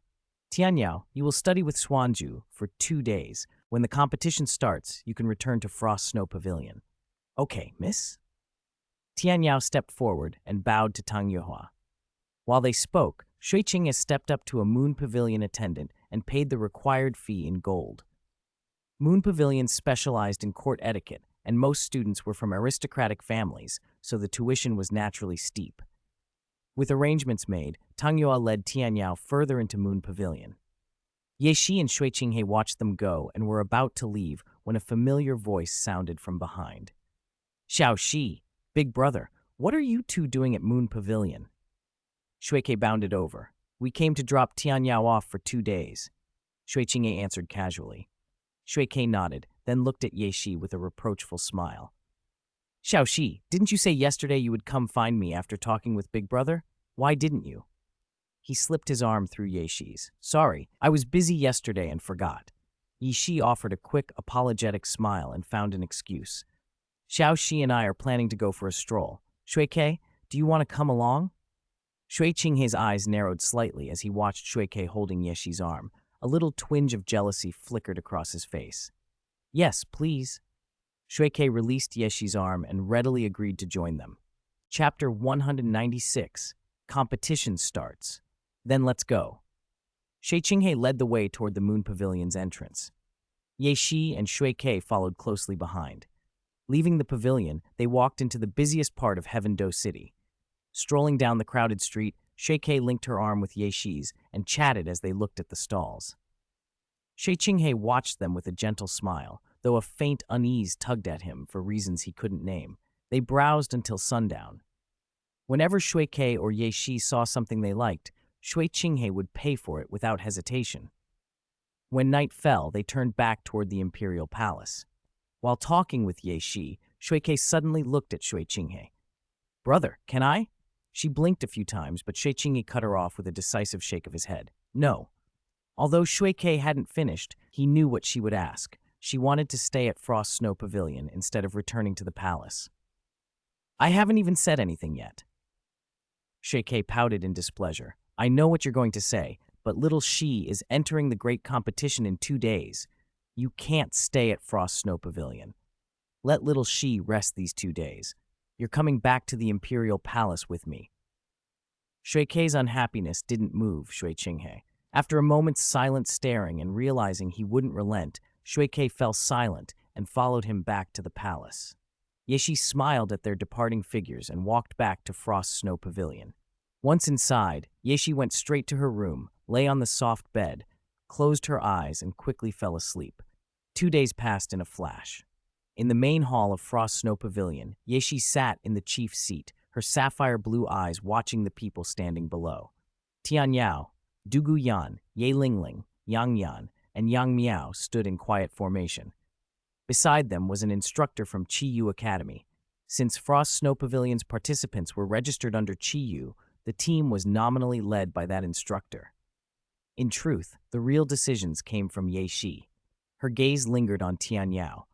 "Tian Yao, you will study with Xuanzhu for 2 days. When the competition starts, you can return to Frost Snow Pavilion." "Okay, miss." Tian Yao stepped forward and bowed to Tang Yuhua. While they spoke, Shui Qinghe stepped up to a Moon Pavilion attendant and paid the required fee in gold. Moon Pavilion specialized in court etiquette, and most students were from aristocratic families, so the tuition was naturally steep. With arrangements made, Tang Yuhua led Tian Yao further into Moon Pavilion. Ye Shi and Shui Qinghe watched them go and were about to leave when a familiar voice sounded from behind. "Xiao Shi, big brother, what are you two doing at Moon Pavilion?" Shui Qinghe bounded over. "We came to drop Tian Yao off for 2 days." Shui Qinghe answered casually. Shui Qinghe nodded, then looked at Ye Shi with a reproachful smile. "Xiao Shi, didn't you say yesterday you would come find me after talking with Big Brother? Why didn't you?" He slipped his arm through Ye Shi's. "Sorry, I was busy yesterday and forgot." Ye Shi offered a quick, apologetic smile and found an excuse. "Xiao Shi and I are planning to go for a stroll. Shui Qinghe, do you want to come along?" Shui Qinghe's eyes narrowed slightly as he watched Shui Qinghe holding Ye Shi's arm. A little twinge of jealousy flickered across his face. "Yes, please." Shui Qinghe released Ye Shi's arm and readily agreed to join them. Chapter 196. Competition starts. Then let's go. Shui Qinghe led the way toward the Moon Pavilion's entrance. Ye Shi and Shui Qinghe followed closely behind. Leaving the pavilion, they walked into the busiest part of Heaven Do City. Strolling down the crowded street, Shui Qinghe linked her arm with Ye Shi's and chatted as they looked at the stalls. Shui Qinghe watched them with a gentle smile, though a faint unease tugged at him for reasons he couldn't name. They browsed until sundown. Whenever Shui Qinghe or Ye Shi saw something they liked, Shui Qinghe would pay for it without hesitation. When night fell, they turned back toward the imperial palace. While talking with Ye Shi, Shui Qinghe suddenly looked at Shui Qinghe. "Brother, can I?" She blinked a few times, but Shui Qinghe cut her off with a decisive shake of his head. "No." Although Shui Qinghe hadn't finished, he knew what she would ask. She wanted to stay at Frost Snow Pavilion instead of returning to the palace. I haven't even said anything yet. Shui Kei pouted in displeasure. I know what you're going to say, but little Shi is entering the great competition in 2 days. You can't stay at Frost Snow Pavilion. Let little Shi rest these 2 days. You're coming back to the Imperial Palace with me. Shui Kei's unhappiness didn't move Shui Qinghe. After a moment's silent staring and realizing he wouldn't relent, Shui Kei fell silent and followed him back to the palace. Yeshi smiled at their departing figures and walked back to Frost Snow Pavilion. Once inside, Yeshi went straight to her room, lay on the soft bed, closed her eyes, and quickly fell asleep. 2 days passed in a flash. In the main hall of Frost Snow Pavilion, Yeshi sat in the chief's seat, her sapphire blue eyes watching the people standing below. Tian Yao, Du Guyan, Ye Lingling, Yang Yan, and Yang Miao stood in quiet formation. Beside them was an instructor from Qiyu Academy. Since Frost Snow Pavilion's participants were registered under Qiyu, the team was nominally led by that instructor. In truth, the real decisions came from Ye Shi. Her gaze lingered on Tian Yao.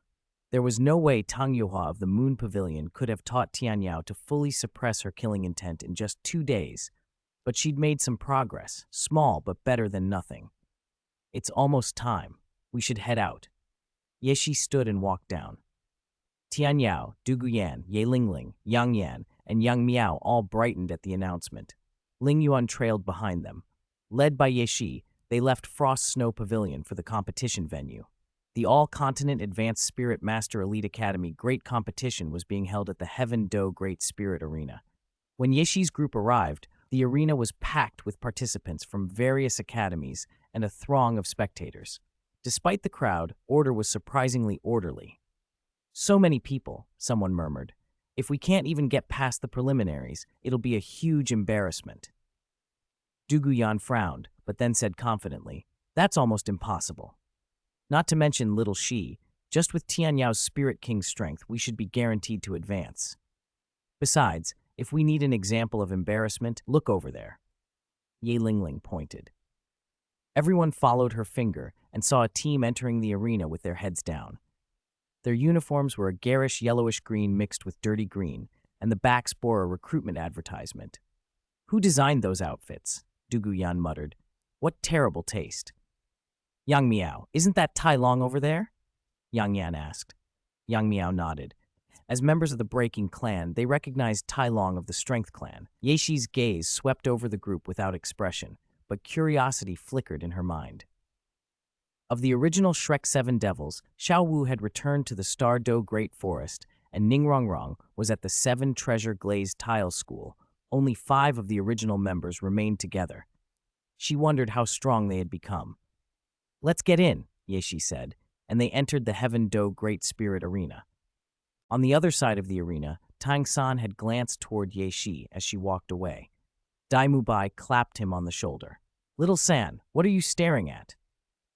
There was no way Tang Yuhua of the Moon Pavilion could have taught Tian Yao to fully suppress her killing intent in just 2 days, but she'd made some progress, small but better than nothing. It's almost time. We should head out. Yeshi stood and walked down. Tian Yao, Du Guyan, Ye Lingling, Yang Yan, and Yang Miao all brightened at the announcement. Ling Yuan trailed behind them. Led by Yeshi, they left Frost Snow Pavilion for the competition venue. The All-Continent Advanced Spirit Master Elite Academy Great Competition was being held at the Heaven Do Great Spirit Arena. When Yeshi's group arrived, the arena was packed with participants from various academies and a throng of spectators. Despite the crowd, order was surprisingly orderly. So many people, someone murmured. If we can't even get past the preliminaries, it'll be a huge embarrassment. Du Guyan frowned, but then said confidently, That's almost impossible. Not to mention little Shi, just with Tian Yao's Spirit King's strength, we should be guaranteed to advance. Besides, if we need an example of embarrassment, look over there. Ye Lingling pointed. Everyone followed her finger and saw a team entering the arena with their heads down. Their uniforms were a garish yellowish-green mixed with dirty green, and the backs bore a recruitment advertisement. Who designed those outfits? Du Guyan muttered. What terrible taste. Yang Miao, isn't that Tai Long over there? Yang Yan asked. Yang Miao nodded. As members of the Breaking Clan, they recognized Tai Long of the Strength Clan. Yeshi's gaze swept over the group without expression, but curiosity flickered in her mind. Of the original Shrek 7 Devils, Xiao Wu had returned to the Star Do Great Forest, and Ning Rongrong was at the 7 Treasure Glazed Tile School. Only 5 of the original members remained together. She wondered how strong they had become. Let's get in, Yeshi said, and they entered the Heaven Do Great Spirit Arena. On the other side of the arena, Tang San had glanced toward Yeshi as she walked away. Dai Mubai clapped him on the shoulder. Little San, what are you staring at?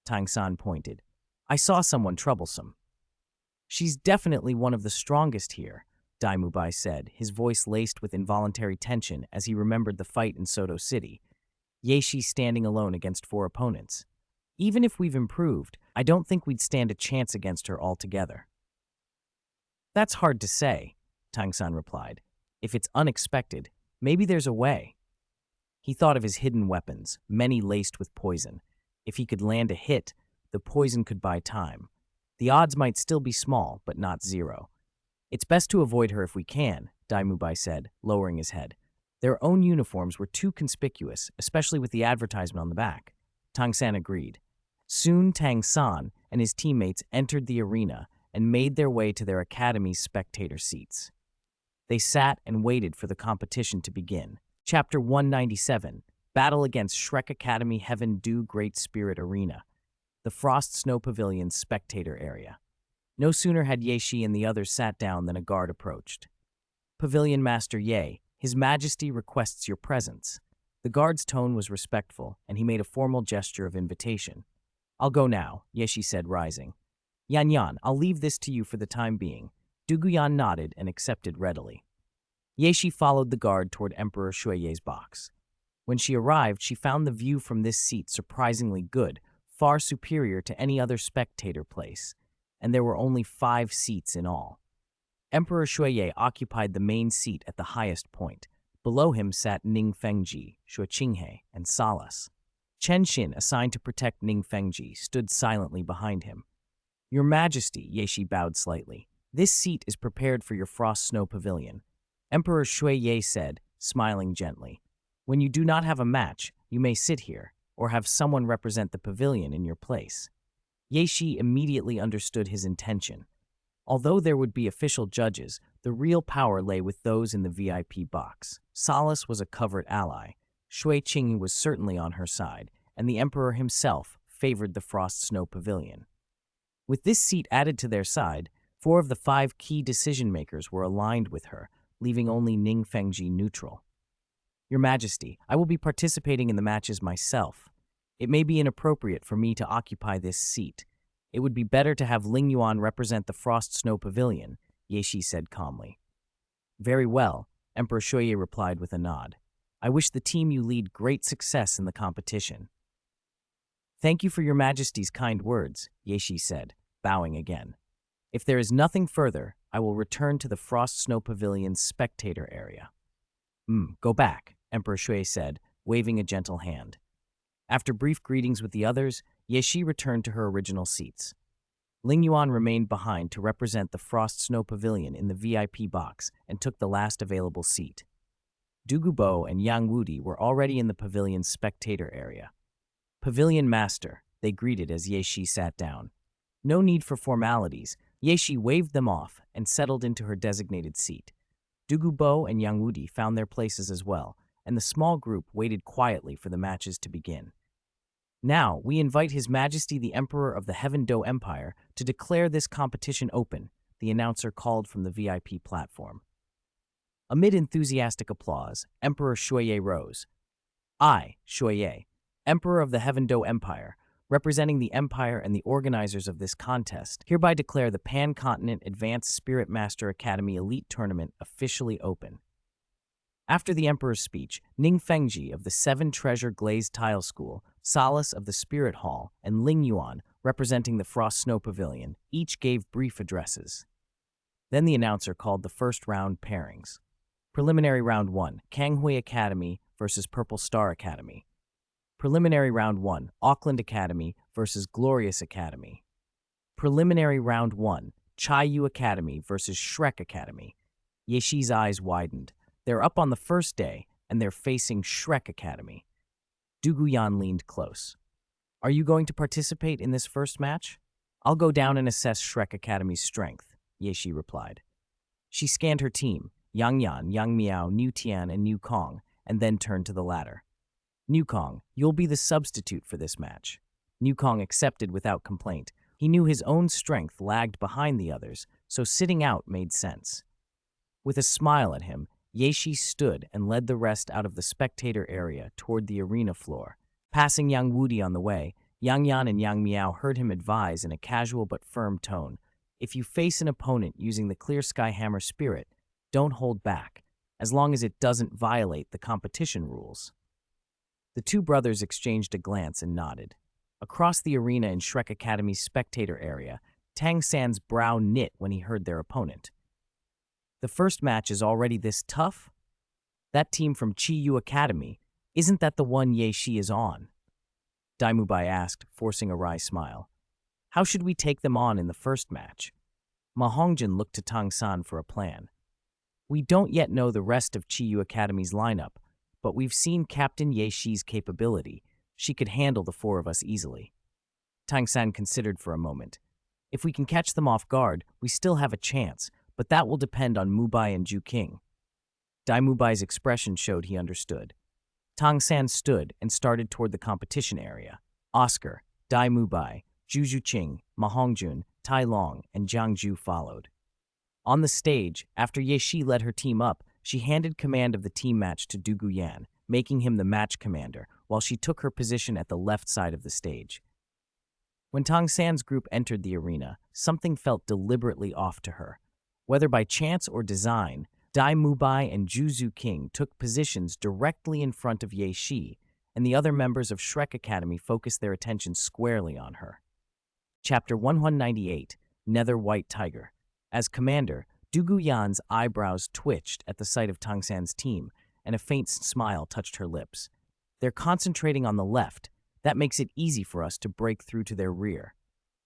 Tang San pointed. I saw someone troublesome. She's definitely one of the strongest here, Dai Mubai said, his voice laced with involuntary tension as he remembered the fight in Soto City. Yeshi standing alone against 4 opponents. Even if we've improved, I don't think we'd stand a chance against her altogether. That's hard to say, Tang San replied. If it's unexpected, maybe there's a way. He thought of his hidden weapons, many laced with poison. If he could land a hit, the poison could buy time. The odds might still be small, but not 0. It's best to avoid her if we can, Dai Mubai said, lowering his head. Their own uniforms were too conspicuous, especially with the advertisement on the back. Tang San agreed. Soon Tang San and his teammates entered the arena and made their way to their academy's spectator seats. They sat and waited for the competition to begin. Chapter 197, Battle against Shrek Academy Heaven Do Great Spirit Arena, the Frost Snow Pavilion's spectator area. No sooner had Yeshi and the others sat down than a guard approached. Pavilion Master Ye, His Majesty requests your presence. The guard's tone was respectful, and he made a formal gesture of invitation. I'll go now, Yeshi said, rising. Yan Yan, I'll leave this to you for the time being. Du Guyan nodded and accepted readily. Yeshi followed the guard toward Emperor Shuiye's box. When she arrived, she found the view from this seat surprisingly good, far superior to any other spectator place, and there were only 5 seats in all. Emperor Shuiye occupied the main seat at the highest point. Below him sat Ning Fengji, Shuqinghe, and Salas. Chen Xin, assigned to protect Ning Fengji, stood silently behind him. Your Majesty, Yeshi bowed slightly. This seat is prepared for your Frost Snow Pavilion. Emperor Shuiye said, smiling gently. When you do not have a match, you may sit here, or have someone represent the pavilion in your place. Yeshi immediately understood his intention. Although there would be official judges, the real power lay with those in the VIP box. Salas was a covert ally. Shui Qing was certainly on her side, and the emperor himself favored the Frost Snow Pavilion. With this seat added to their side, 4 of the 5 key decision-makers were aligned with her, leaving only Ning Fengji neutral. Your Majesty, I will be participating in the matches myself. It may be inappropriate for me to occupy this seat. It would be better to have Ling Yuan represent the Frost Snow Pavilion, Yeshi said calmly. Very well, Emperor Shuiye replied with a nod. I wish the team you lead great success in the competition. Thank you for your Majesty's kind words, Yeshi said, bowing again. If there is nothing further, I will return to the Frost Snow Pavilion's spectator area. Go back, Emperor Shuiye said, waving a gentle hand. After brief greetings with the others, Yeshi returned to her original seats. Ling Yuan remained behind to represent the Frost Snow Pavilion in the VIP box and took the last available seat. Dugubo and Yang Wudi were already in the pavilion's spectator area. Pavilion Master, they greeted as Yeshi sat down. No need for formalities, Yeshi waved them off and settled into her designated seat. Dugubo and Yang Wudi found their places as well, and the small group waited quietly for the matches to begin. Now, we invite His Majesty the Emperor of the Heaven Do Empire to declare this competition open, the announcer called from the VIP platform. Amid enthusiastic applause, Emperor Shuiye rose. I, Shuiye, Emperor of the Heaven Do Empire, representing the Empire and the organizers of this contest, hereby declare the Pan-Continent Advanced Spirit Master Academy Elite Tournament officially open. After the Emperor's speech, Ning Fengji of the 7 Treasure Glazed Tile School, Salas of the Spirit Hall, and Ling Yuan, representing the Frost Snow Pavilion, each gave brief addresses. Then the announcer called the first round pairings. Preliminary Round 1, Kanghui Academy versus Purple Star Academy. Preliminary Round 1, Auckland Academy versus Glorious Academy. Preliminary Round 1, Chaiyu Academy versus Shrek Academy. Yeshi's eyes widened. They're up on the first day, and they're facing Shrek Academy. Duguyan leaned close. Are you going to participate in this first match? I'll go down and assess Shrek Academy's strength, Yeshi replied. She scanned her team, Yang Yan, Yang Miao, Niu Tian, and Niu Kong, and then turned to the latter. Niu Kong, you'll be the substitute for this match. Niu Kong accepted without complaint. He knew his own strength lagged behind the others, so sitting out made sense. With a smile at him, Yeshi stood and led the rest out of the spectator area toward the arena floor. Passing Yang Wudi on the way, Yang Yan and Yang Miao heard him advise in a casual but firm tone, if you face an opponent using the Clear Sky Hammer spirit, don't hold back, as long as it doesn't violate the competition rules. The 2 brothers exchanged a glance and nodded. Across the arena in Shrek Academy's spectator area, Tang San's brow knit when he heard their opponent. The first match is already this tough? That team from Qiyu Academy, isn't that the one Yeshi is on? Daimubai asked, forcing a wry smile. How should we take them on in the first match? Ma Hongjin looked to Tang San for a plan. We don't yet know the rest of Qiyu Academy's lineup, but we've seen Captain Yeshi's capability. She could handle the 4 of us easily. Tang San considered for a moment. If we can catch them off guard, we still have a chance, but that will depend on Mubai and Ju King. Dai Mubai's expression showed he understood. Tang San stood and started toward the competition area. Oscar, Dai Mubai, Zhu Zhuqing, Ma Hongjun, Tai Long, and Jiang Zhu followed. On the stage, after Yeshi led her team up, she handed command of the team match to Du Guyan, making him the match commander, while she took her position at the left side of the stage. When Tang San's group entered the arena, something felt deliberately off to her. Whether by chance or design, Dai Mubai and Zhu King took positions directly in front of Ye Shi, and the other members of Shrek Academy focused their attention squarely on her. Chapter 198, Nether White Tiger. As commander, Dugu Yan's eyebrows twitched at the sight of Tang San's team, and a faint smile touched her lips. They're concentrating on the left. That makes it easy for us to break through to their rear.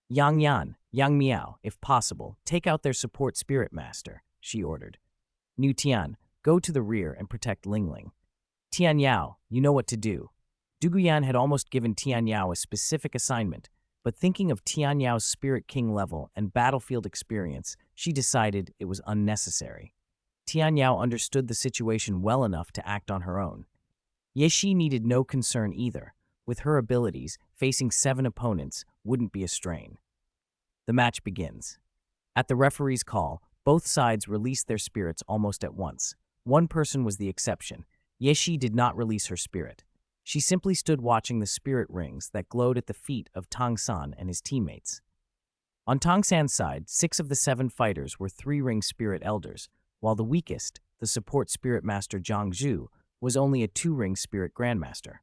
Yang Yan, Yang Miao, if possible, take out their support spirit master, she ordered. Nu Tian, go to the rear and protect Lingling. Tian Yao, you know what to do. Dugu Yan had almost given Tian Yao a specific assignment, but thinking of Tian Yao's Spirit King level and battlefield experience, she decided it was unnecessary. Tian Yao understood the situation well enough to act on her own. Ye Shi needed no concern either. With her abilities, facing 7 opponents wouldn't be a strain. The match begins. At the referee's call, both sides released their spirits almost at once. One person was the exception. Ye Shi did not release her spirit. She simply stood watching the spirit rings that glowed at the feet of Tang San and his teammates. On Tang San's side, 6 of the 7 fighters were 3-ring spirit elders, while the weakest, the support spirit master Zhang Zhu, was only a 2-ring spirit grandmaster.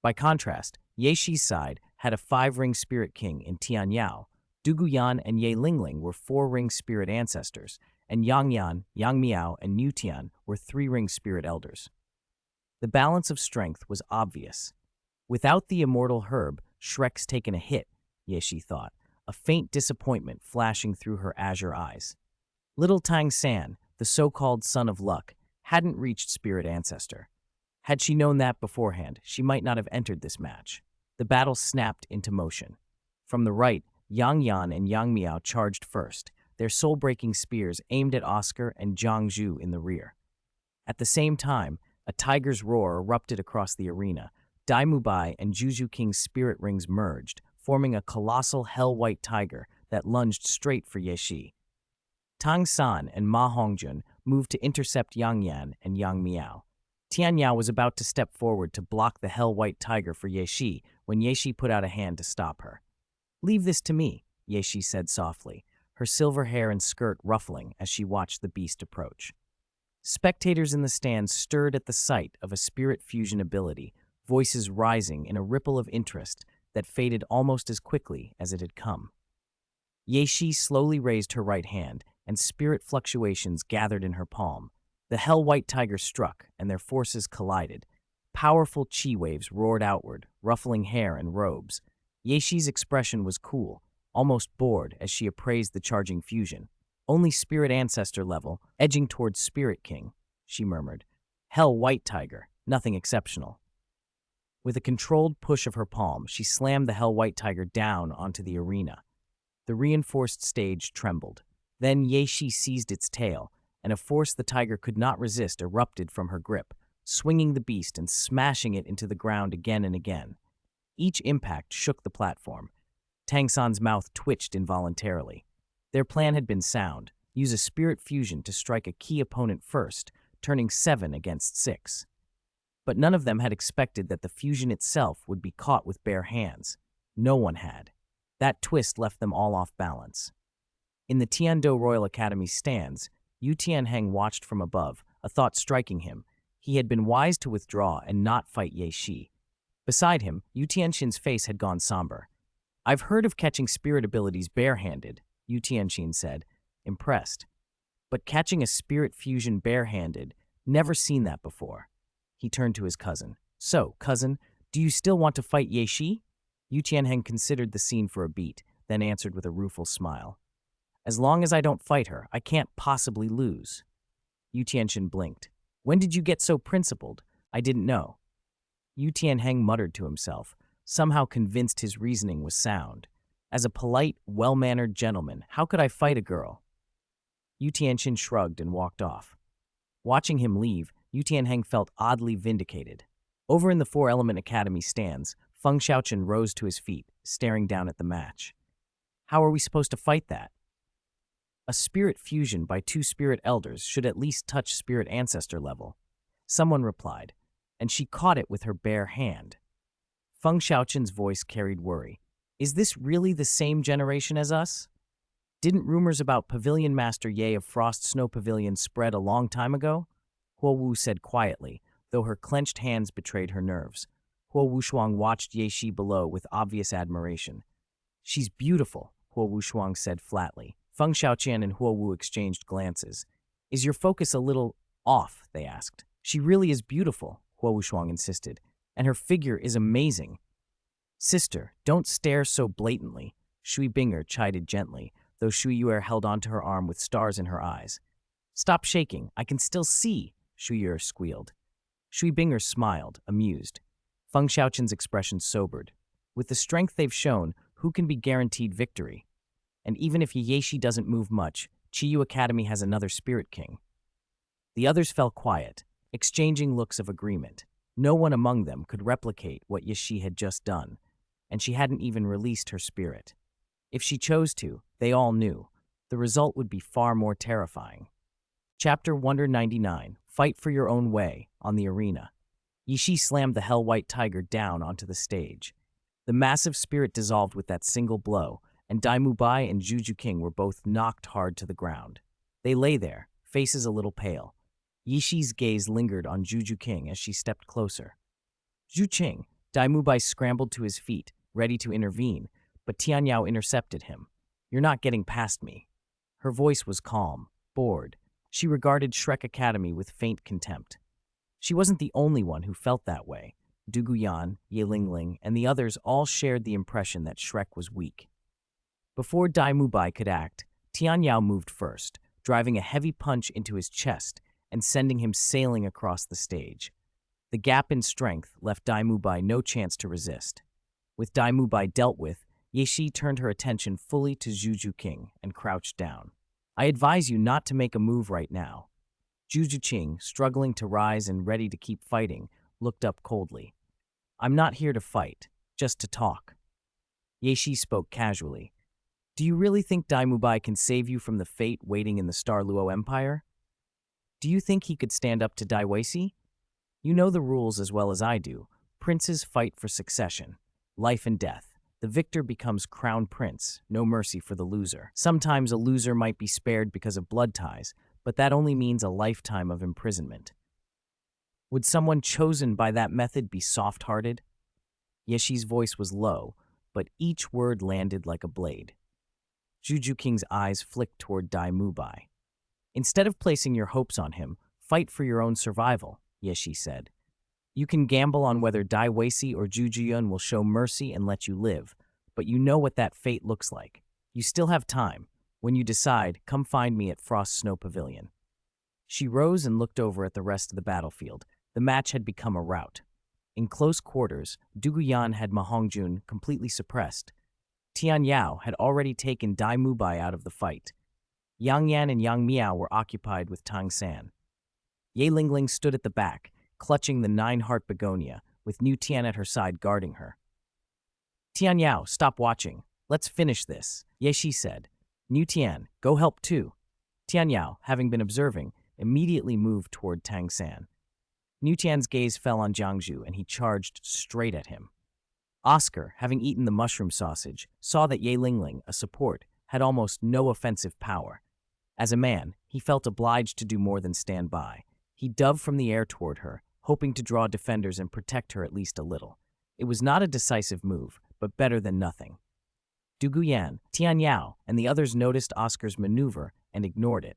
By contrast, Ye Shi's side had a 5-ring spirit king in Tian Yao. Dugu Yan and Ye Lingling were 4-ring spirit ancestors, and Yang Yan, Yang Miao, and Nu Tian were 3-ring spirit elders. The balance of strength was obvious. Without the immortal herb, Shrek's taken a hit, Ye Shi thought, a faint disappointment flashing through her azure eyes. Little Tang San, the so-called son of luck, hadn't reached spirit ancestor. Had she known that beforehand, she might not have entered this match. The battle snapped into motion. From the right, Yang Yan and Yang Miao charged first, their soul-breaking spears aimed at Oscar and Zhang Zhu in the rear. At the same time, a tiger's roar erupted across the arena. Dai Mubai and Juju King's spirit rings merged, forming a colossal hell-white tiger that lunged straight for Ye Shi. Tang San and Ma Hongjun moved to intercept Yang Yan and Yang Miao. Tian Yao was about to step forward to block the hell-white tiger for Ye Shi when Ye Shi put out a hand to stop her. "Leave this to me," Ye Shi said softly, her silver hair and skirt ruffling as she watched the beast approach. Spectators in the stands stirred at the sight of a spirit fusion ability, voices rising in a ripple of interest that faded almost as quickly as it had come. Ye Shi slowly raised her right hand, and spirit fluctuations gathered in her palm. The hell-white tiger struck, and their forces collided. Powerful chi waves roared outward, ruffling hair and robes. Ye Shi's expression was cool, almost bored as she appraised the charging fusion. "Only spirit ancestor level, edging towards spirit king," she murmured. "Hell-white tiger, nothing exceptional." With a controlled push of her palm, she slammed the hell-white tiger down onto the arena. The reinforced stage trembled. Then Ye Shi seized its tail, and a force the tiger could not resist erupted from her grip, swinging the beast and smashing it into the ground again and again. Each impact shook the platform. Tang San's mouth twitched involuntarily. Their plan had been sound: use a spirit fusion to strike a key opponent first, turning 7 against 6. But none of them had expected that the fusion itself would be caught with bare hands. No one had. That twist left them all off balance. In the Tiando Royal Academy stands, Yu Tianheng watched from above, a thought striking him. He had been wise to withdraw and not fight Ye Shi. Beside him, Yu Tianxin's face had gone somber. "I've heard of catching spirit abilities barehanded," Yu Tianxin said, impressed. "But catching a spirit fusion barehanded, never seen that before." He turned to his cousin. "So, cousin, do you still want to fight Ye Shi?" Yu Tianheng considered the scene for a beat, then answered with a rueful smile. "As long as I don't fight her, I can't possibly lose." Yu Tianxin blinked. "When did you get so principled? I didn't know." Yu Tianheng muttered to himself, somehow convinced his reasoning was sound. "As a polite, well-mannered gentleman, how could I fight a girl?" Yu Tianxin shrugged and walked off. Watching him leave, Yu Tianheng felt oddly vindicated. Over in the Four Element Academy stands, Feng Xiaochen rose to his feet, staring down at the match. "How are we supposed to fight that?" "A spirit fusion by 2 spirit elders should at least touch spirit ancestor level," someone replied, and she caught it with her bare hand. Feng Xiaochen's voice carried worry. "Is this really the same generation as us? Didn't rumors about Pavilion Master Ye of Frost Snow Pavilion spread a long time ago?" Huo Wu said quietly, though her clenched hands betrayed her nerves. Huo Wushuang watched Ye Shi below with obvious admiration. "She's beautiful," Huo Wushuang said flatly, Feng Xiaoqian and Huowu exchanged glances. Is your focus a little off? They asked. She really is beautiful, Huowu Shuang insisted, and her figure is amazing. Sister, don't stare so blatantly, Shui Binger chided gently, though Shui Yuer held onto her arm with stars in her eyes. Stop shaking, I can still see, Shui Yuer squealed. Shui Binger smiled, amused. Feng Xiaoqian's expression sobered. With the strength they've shown, who can be guaranteed victory? And even if Yeshi doesn't move much, Qiyu Academy has another Spirit King. The others fell quiet, exchanging looks of agreement. No one among them could replicate what Yeshi had just done, and she hadn't even released her spirit. If she chose to, they all knew, the result would be far more terrifying. Chapter 199, Fight for Your Own Way, on the arena. Yeshi slammed the Hell-White Tiger down onto the stage. The massive spirit dissolved with that single blow, and Daimu Bai and Juju King were both knocked hard to the ground. They lay there, faces a little pale. Yishi's gaze lingered on Juju King as she stepped closer. Zhu Qing, Daimu Bai scrambled to his feet, ready to intervene, but Tianyao intercepted him. You're not getting past me. Her voice was calm, bored. She regarded Shrek Academy with faint contempt. She wasn't the only one who felt that way. Du Guyan, Ye Lingling, and the others all shared the impression that Shrek was weak. Before Daimu Bai could act, Tianyao moved first, driving a heavy punch into his chest and sending him sailing across the stage. The gap in strength left Daimu Bai no chance to resist. With Daimu Bai dealt with, Yeshi turned her attention fully to Juju King and crouched down. I advise you not to make a move right now. Juju Qing, struggling to rise and ready to keep fighting, looked up coldly. I'm not here to fight, just to talk. Yeshi spoke casually. Do you really think Daimu Bai can save you from the fate waiting in the Star Luo Empire? Do you think he could stand up to Dai Weishi? You know the rules as well as I do. Princes fight for succession, life and death. The victor becomes crown prince, no mercy for the loser. Sometimes a loser might be spared because of blood ties, but that only means a lifetime of imprisonment. Would someone chosen by that method be soft-hearted? Yeshi's voice was low, but each word landed like a blade. Juju King's eyes flicked toward Daimu Bai. Instead of placing your hopes on him, fight for your own survival, Yeshi said. You can gamble on whether Dai Weishi or Jujuyun will show mercy and let you live, but you know what that fate looks like. You still have time. When you decide, come find me at Frost Snow Pavilion. She rose and looked over at the rest of the battlefield. The match had become a rout. In close quarters, Duguyan had Ma Hongjun completely suppressed. Tian Yao had already taken Daimu Bai out of the fight. Yang Yan and Yang Miao were occupied with Tang San. Ye Lingling stood at the back, clutching the 9-heart begonia, with Niu Tian at her side guarding her. Tian Yao, stop watching. Let's finish this, Ye Shi said. Niu Tian, go help too. Tian Yao, having been observing, immediately moved toward Tang San. Niu Tian's gaze fell on Jiangzhu and he charged straight at him. Oscar, having eaten the mushroom sausage, saw that Ye Lingling, a support, had almost no offensive power. As a man, he felt obliged to do more than stand by. He dove from the air toward her, hoping to draw defenders and protect her at least a little. It was not a decisive move, but better than nothing. Du Guyan, Tian Yao, and the others noticed Oscar's maneuver and ignored it.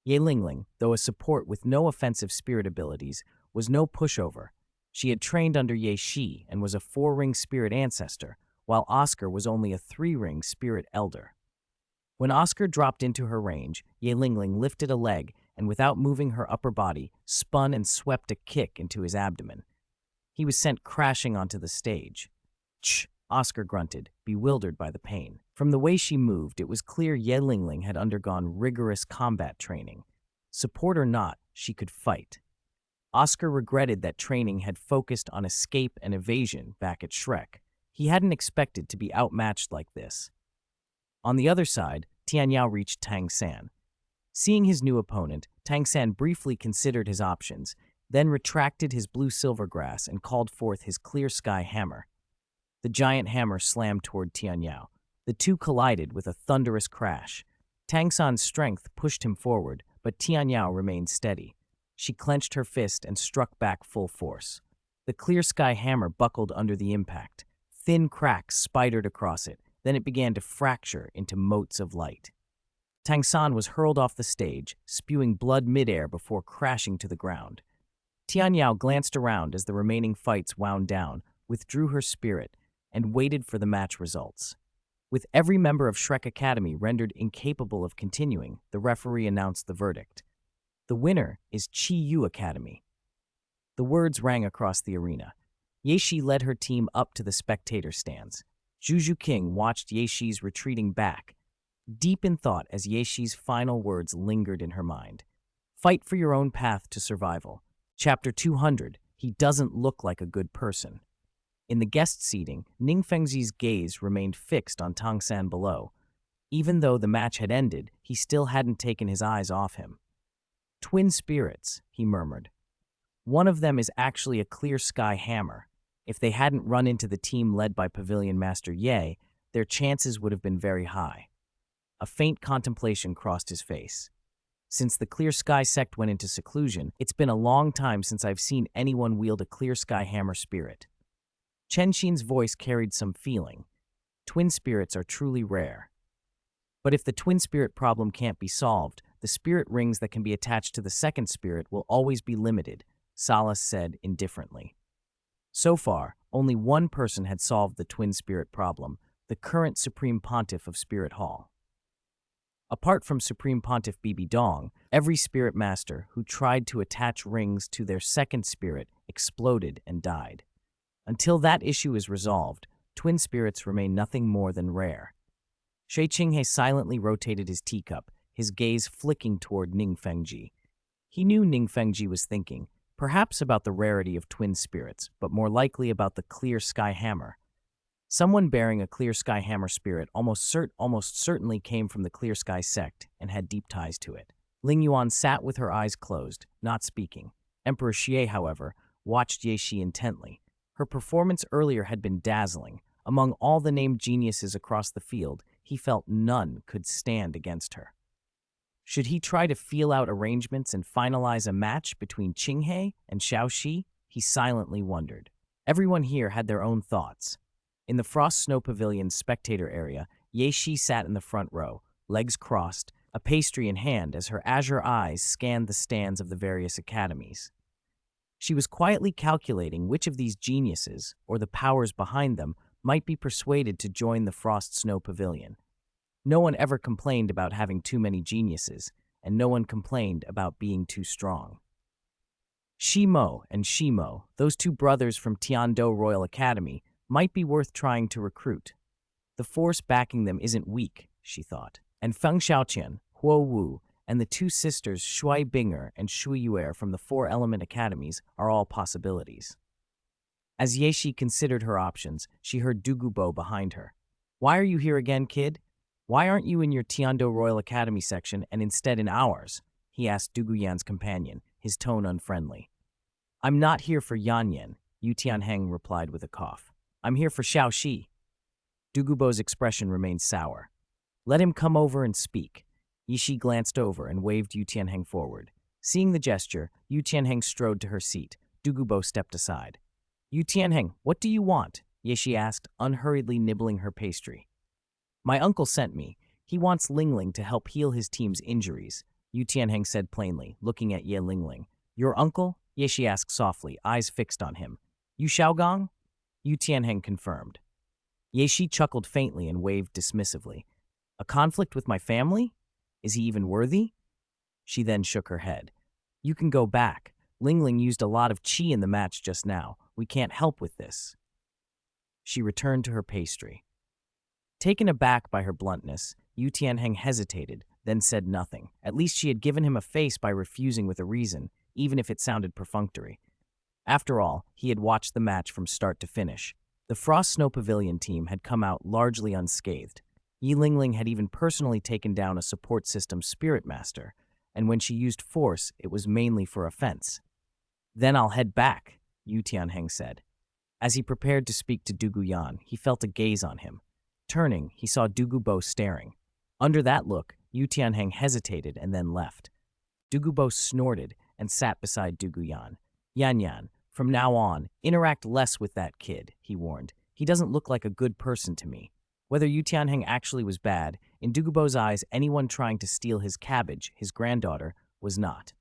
Ye Lingling, though a support with no offensive spirit abilities, was no pushover. She had trained under Ye Shi and was a 4-ring spirit ancestor, while Oscar was only a 3-ring spirit elder. When Oscar dropped into her range, Ye Lingling lifted a leg and without moving her upper body, spun and swept a kick into his abdomen. He was sent crashing onto the stage. Ch! Oscar grunted, bewildered by the pain. From the way she moved, it was clear Ye Lingling had undergone rigorous combat training. Support or not, she could fight. Oscar regretted that training had focused on escape and evasion back at Shrek. He hadn't expected to be outmatched like this. On the other side, Tian Yao reached Tang San. Seeing his new opponent, Tang San briefly considered his options, then retracted his blue silvergrass and called forth his clear sky hammer. The giant hammer slammed toward Tian Yao. The two collided with a thunderous crash. Tang San's strength pushed him forward, but Tian Yao remained steady. She clenched her fist and struck back full force. The clear sky hammer buckled under the impact. Thin cracks spidered across it, then it began to fracture into motes of light. Tang San was hurled off the stage, spewing blood midair before crashing to the ground. Qian Yao glanced around as the remaining fights wound down, withdrew her spirit, and waited for the match results. With every member of Shrek Academy rendered incapable of continuing, the referee announced the verdict. The winner is Qi Yu Academy. The words rang across the arena. Yeshi led her team up to the spectator stands. Juju King watched Yeshi's retreating back, deep in thought as Yeshi's final words lingered in her mind. Fight for your own path to survival. Chapter 200, He Doesn't Look Like a Good Person. In the guest seating, Ning Fengji's gaze remained fixed on Tang San below. Even though the match had ended, he still hadn't taken his eyes off him. Twin spirits, he murmured. One of them is actually a clear sky hammer. If they hadn't run into the team led by Pavilion Master Ye, their chances would have been very high. A faint contemplation crossed his face. Since the Clear Sky sect went into seclusion, it's been a long time since I've seen anyone wield a Clear Sky hammer spirit. Chen Xin's voice carried some feeling. Twin spirits are truly rare. But if the twin spirit problem can't be solved, the spirit rings that can be attached to the second spirit will always be limited, Salas said indifferently. So far, only one person had solved the twin spirit problem, the current Supreme Pontiff of Spirit Hall. Apart from Supreme Pontiff Bibi Dong, every spirit master who tried to attach rings to their second spirit exploded and died. Until that issue is resolved, twin spirits remain nothing more than rare. Shui Qinghe silently rotated his teacup, his gaze flicking toward Ning Fengji. He knew Ning Fengji was thinking, perhaps about the rarity of twin spirits, but more likely about the Clear Sky Hammer. Someone bearing a Clear Sky Hammer spirit almost certainly came from the Clear Sky sect and had deep ties to it. Ling Yuan sat with her eyes closed, not speaking. Emperor Xie, however, watched Yeshi intently. Her performance earlier had been dazzling. Among all the named geniuses across the field, he felt none could stand against her. Should he try to feel out arrangements and finalize a match between Qinghe and Xiaoxi? He silently wondered. Everyone here had their own thoughts. In the Frost Snow Pavilion's spectator area, Yeshi sat in the front row, legs crossed, a pastry in hand as her azure eyes scanned the stands of the various academies. She was quietly calculating which of these geniuses, or the powers behind them, might be persuaded to join the Frost Snow Pavilion. No one ever complained about having too many geniuses, and no one complained about being too strong. Shimo and Shimo, those two brothers from Tiando Royal Academy, might be worth trying to recruit. The force backing them isn't weak, she thought. And Feng Xiaoqian, Huo Wu, and the two sisters Shui Binger and Shui Yuer from the Four Element Academies are all possibilities. As Yeshi considered her options, she heard Dugubo behind her. Why are you here again, kid? Why aren't you in your Tiando Royal Academy section and instead in ours? He asked Duguyan's companion, his tone unfriendly. I'm not here for Yanyan, Yu Tianheng replied with a cough. I'm here for Xiaoxi. Dugubo's expression remained sour. Let him come over and speak. Yishi glanced over and waved Yu Tianheng forward. Seeing the gesture, Yu Tianheng strode to her seat. Dugubo stepped aside. Yu Tianheng, what do you want? Yishi asked, unhurriedly nibbling her pastry. My uncle sent me. He wants Lingling to help heal his team's injuries, Yu Tianheng said plainly, looking at Ye Lingling. Your uncle? Yishi asked softly, eyes fixed on him. You Xiaogong? Yu Tianheng confirmed. Yeshi chuckled faintly and waved dismissively. A conflict with my family? Is he even worthy? She then shook her head. You can go back. Lingling used a lot of qi in the match just now. We can't help with this. She returned to her pastry. Taken aback by her bluntness, Yu Tianheng hesitated, then said nothing. At least she had given him a face by refusing with a reason, even if it sounded perfunctory. After all, he had watched the match from start to finish. The Frost Snow Pavilion team had come out largely unscathed. Yi Lingling had even personally taken down a support system spirit master, and when she used force, it was mainly for offense. Then I'll head back, Yu Tianheng said. As he prepared to speak to Duguyan, he felt a gaze on him. Turning, he saw Dugubo staring. Under that look, Yu Tianheng hesitated and then left. Dugubo snorted and sat beside Duguyan. Yan, from now on, interact less with that kid, he warned. He doesn't look like a good person to me. Whether Yu Tianheng actually was bad, In Dugubo's eyes, anyone trying to steal his cabbage, his granddaughter, was not.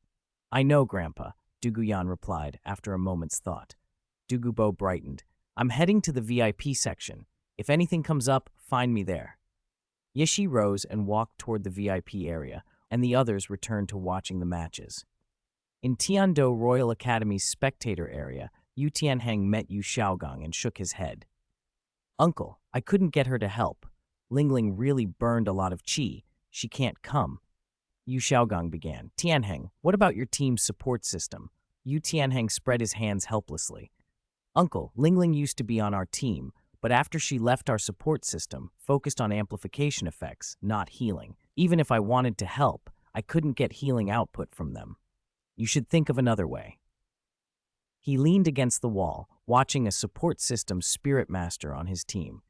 I know, Grandpa, Duguyan replied after a moment's thought. Dugubo brightened. I'm heading to the VIP section. If anything comes up, find me there. Yishi rose and walked toward the VIP area, and the others returned to watching the matches. In Tiando Royal Academy's spectator area, Yu Tianheng met Yu Xiaogang and shook his head. Uncle, I couldn't get her to help. Lingling really burned a lot of qi. She can't come. Yu Xiaogang began. Tianheng, what about your team's support system? Yu Tianheng spread his hands helplessly. Uncle, Lingling used to be on our team, but after she left our support system, focused on amplification effects, not healing. Even if I wanted to help, I couldn't get healing output from them. You should think of another way. He leaned against the wall, watching a support system spirit master on his team.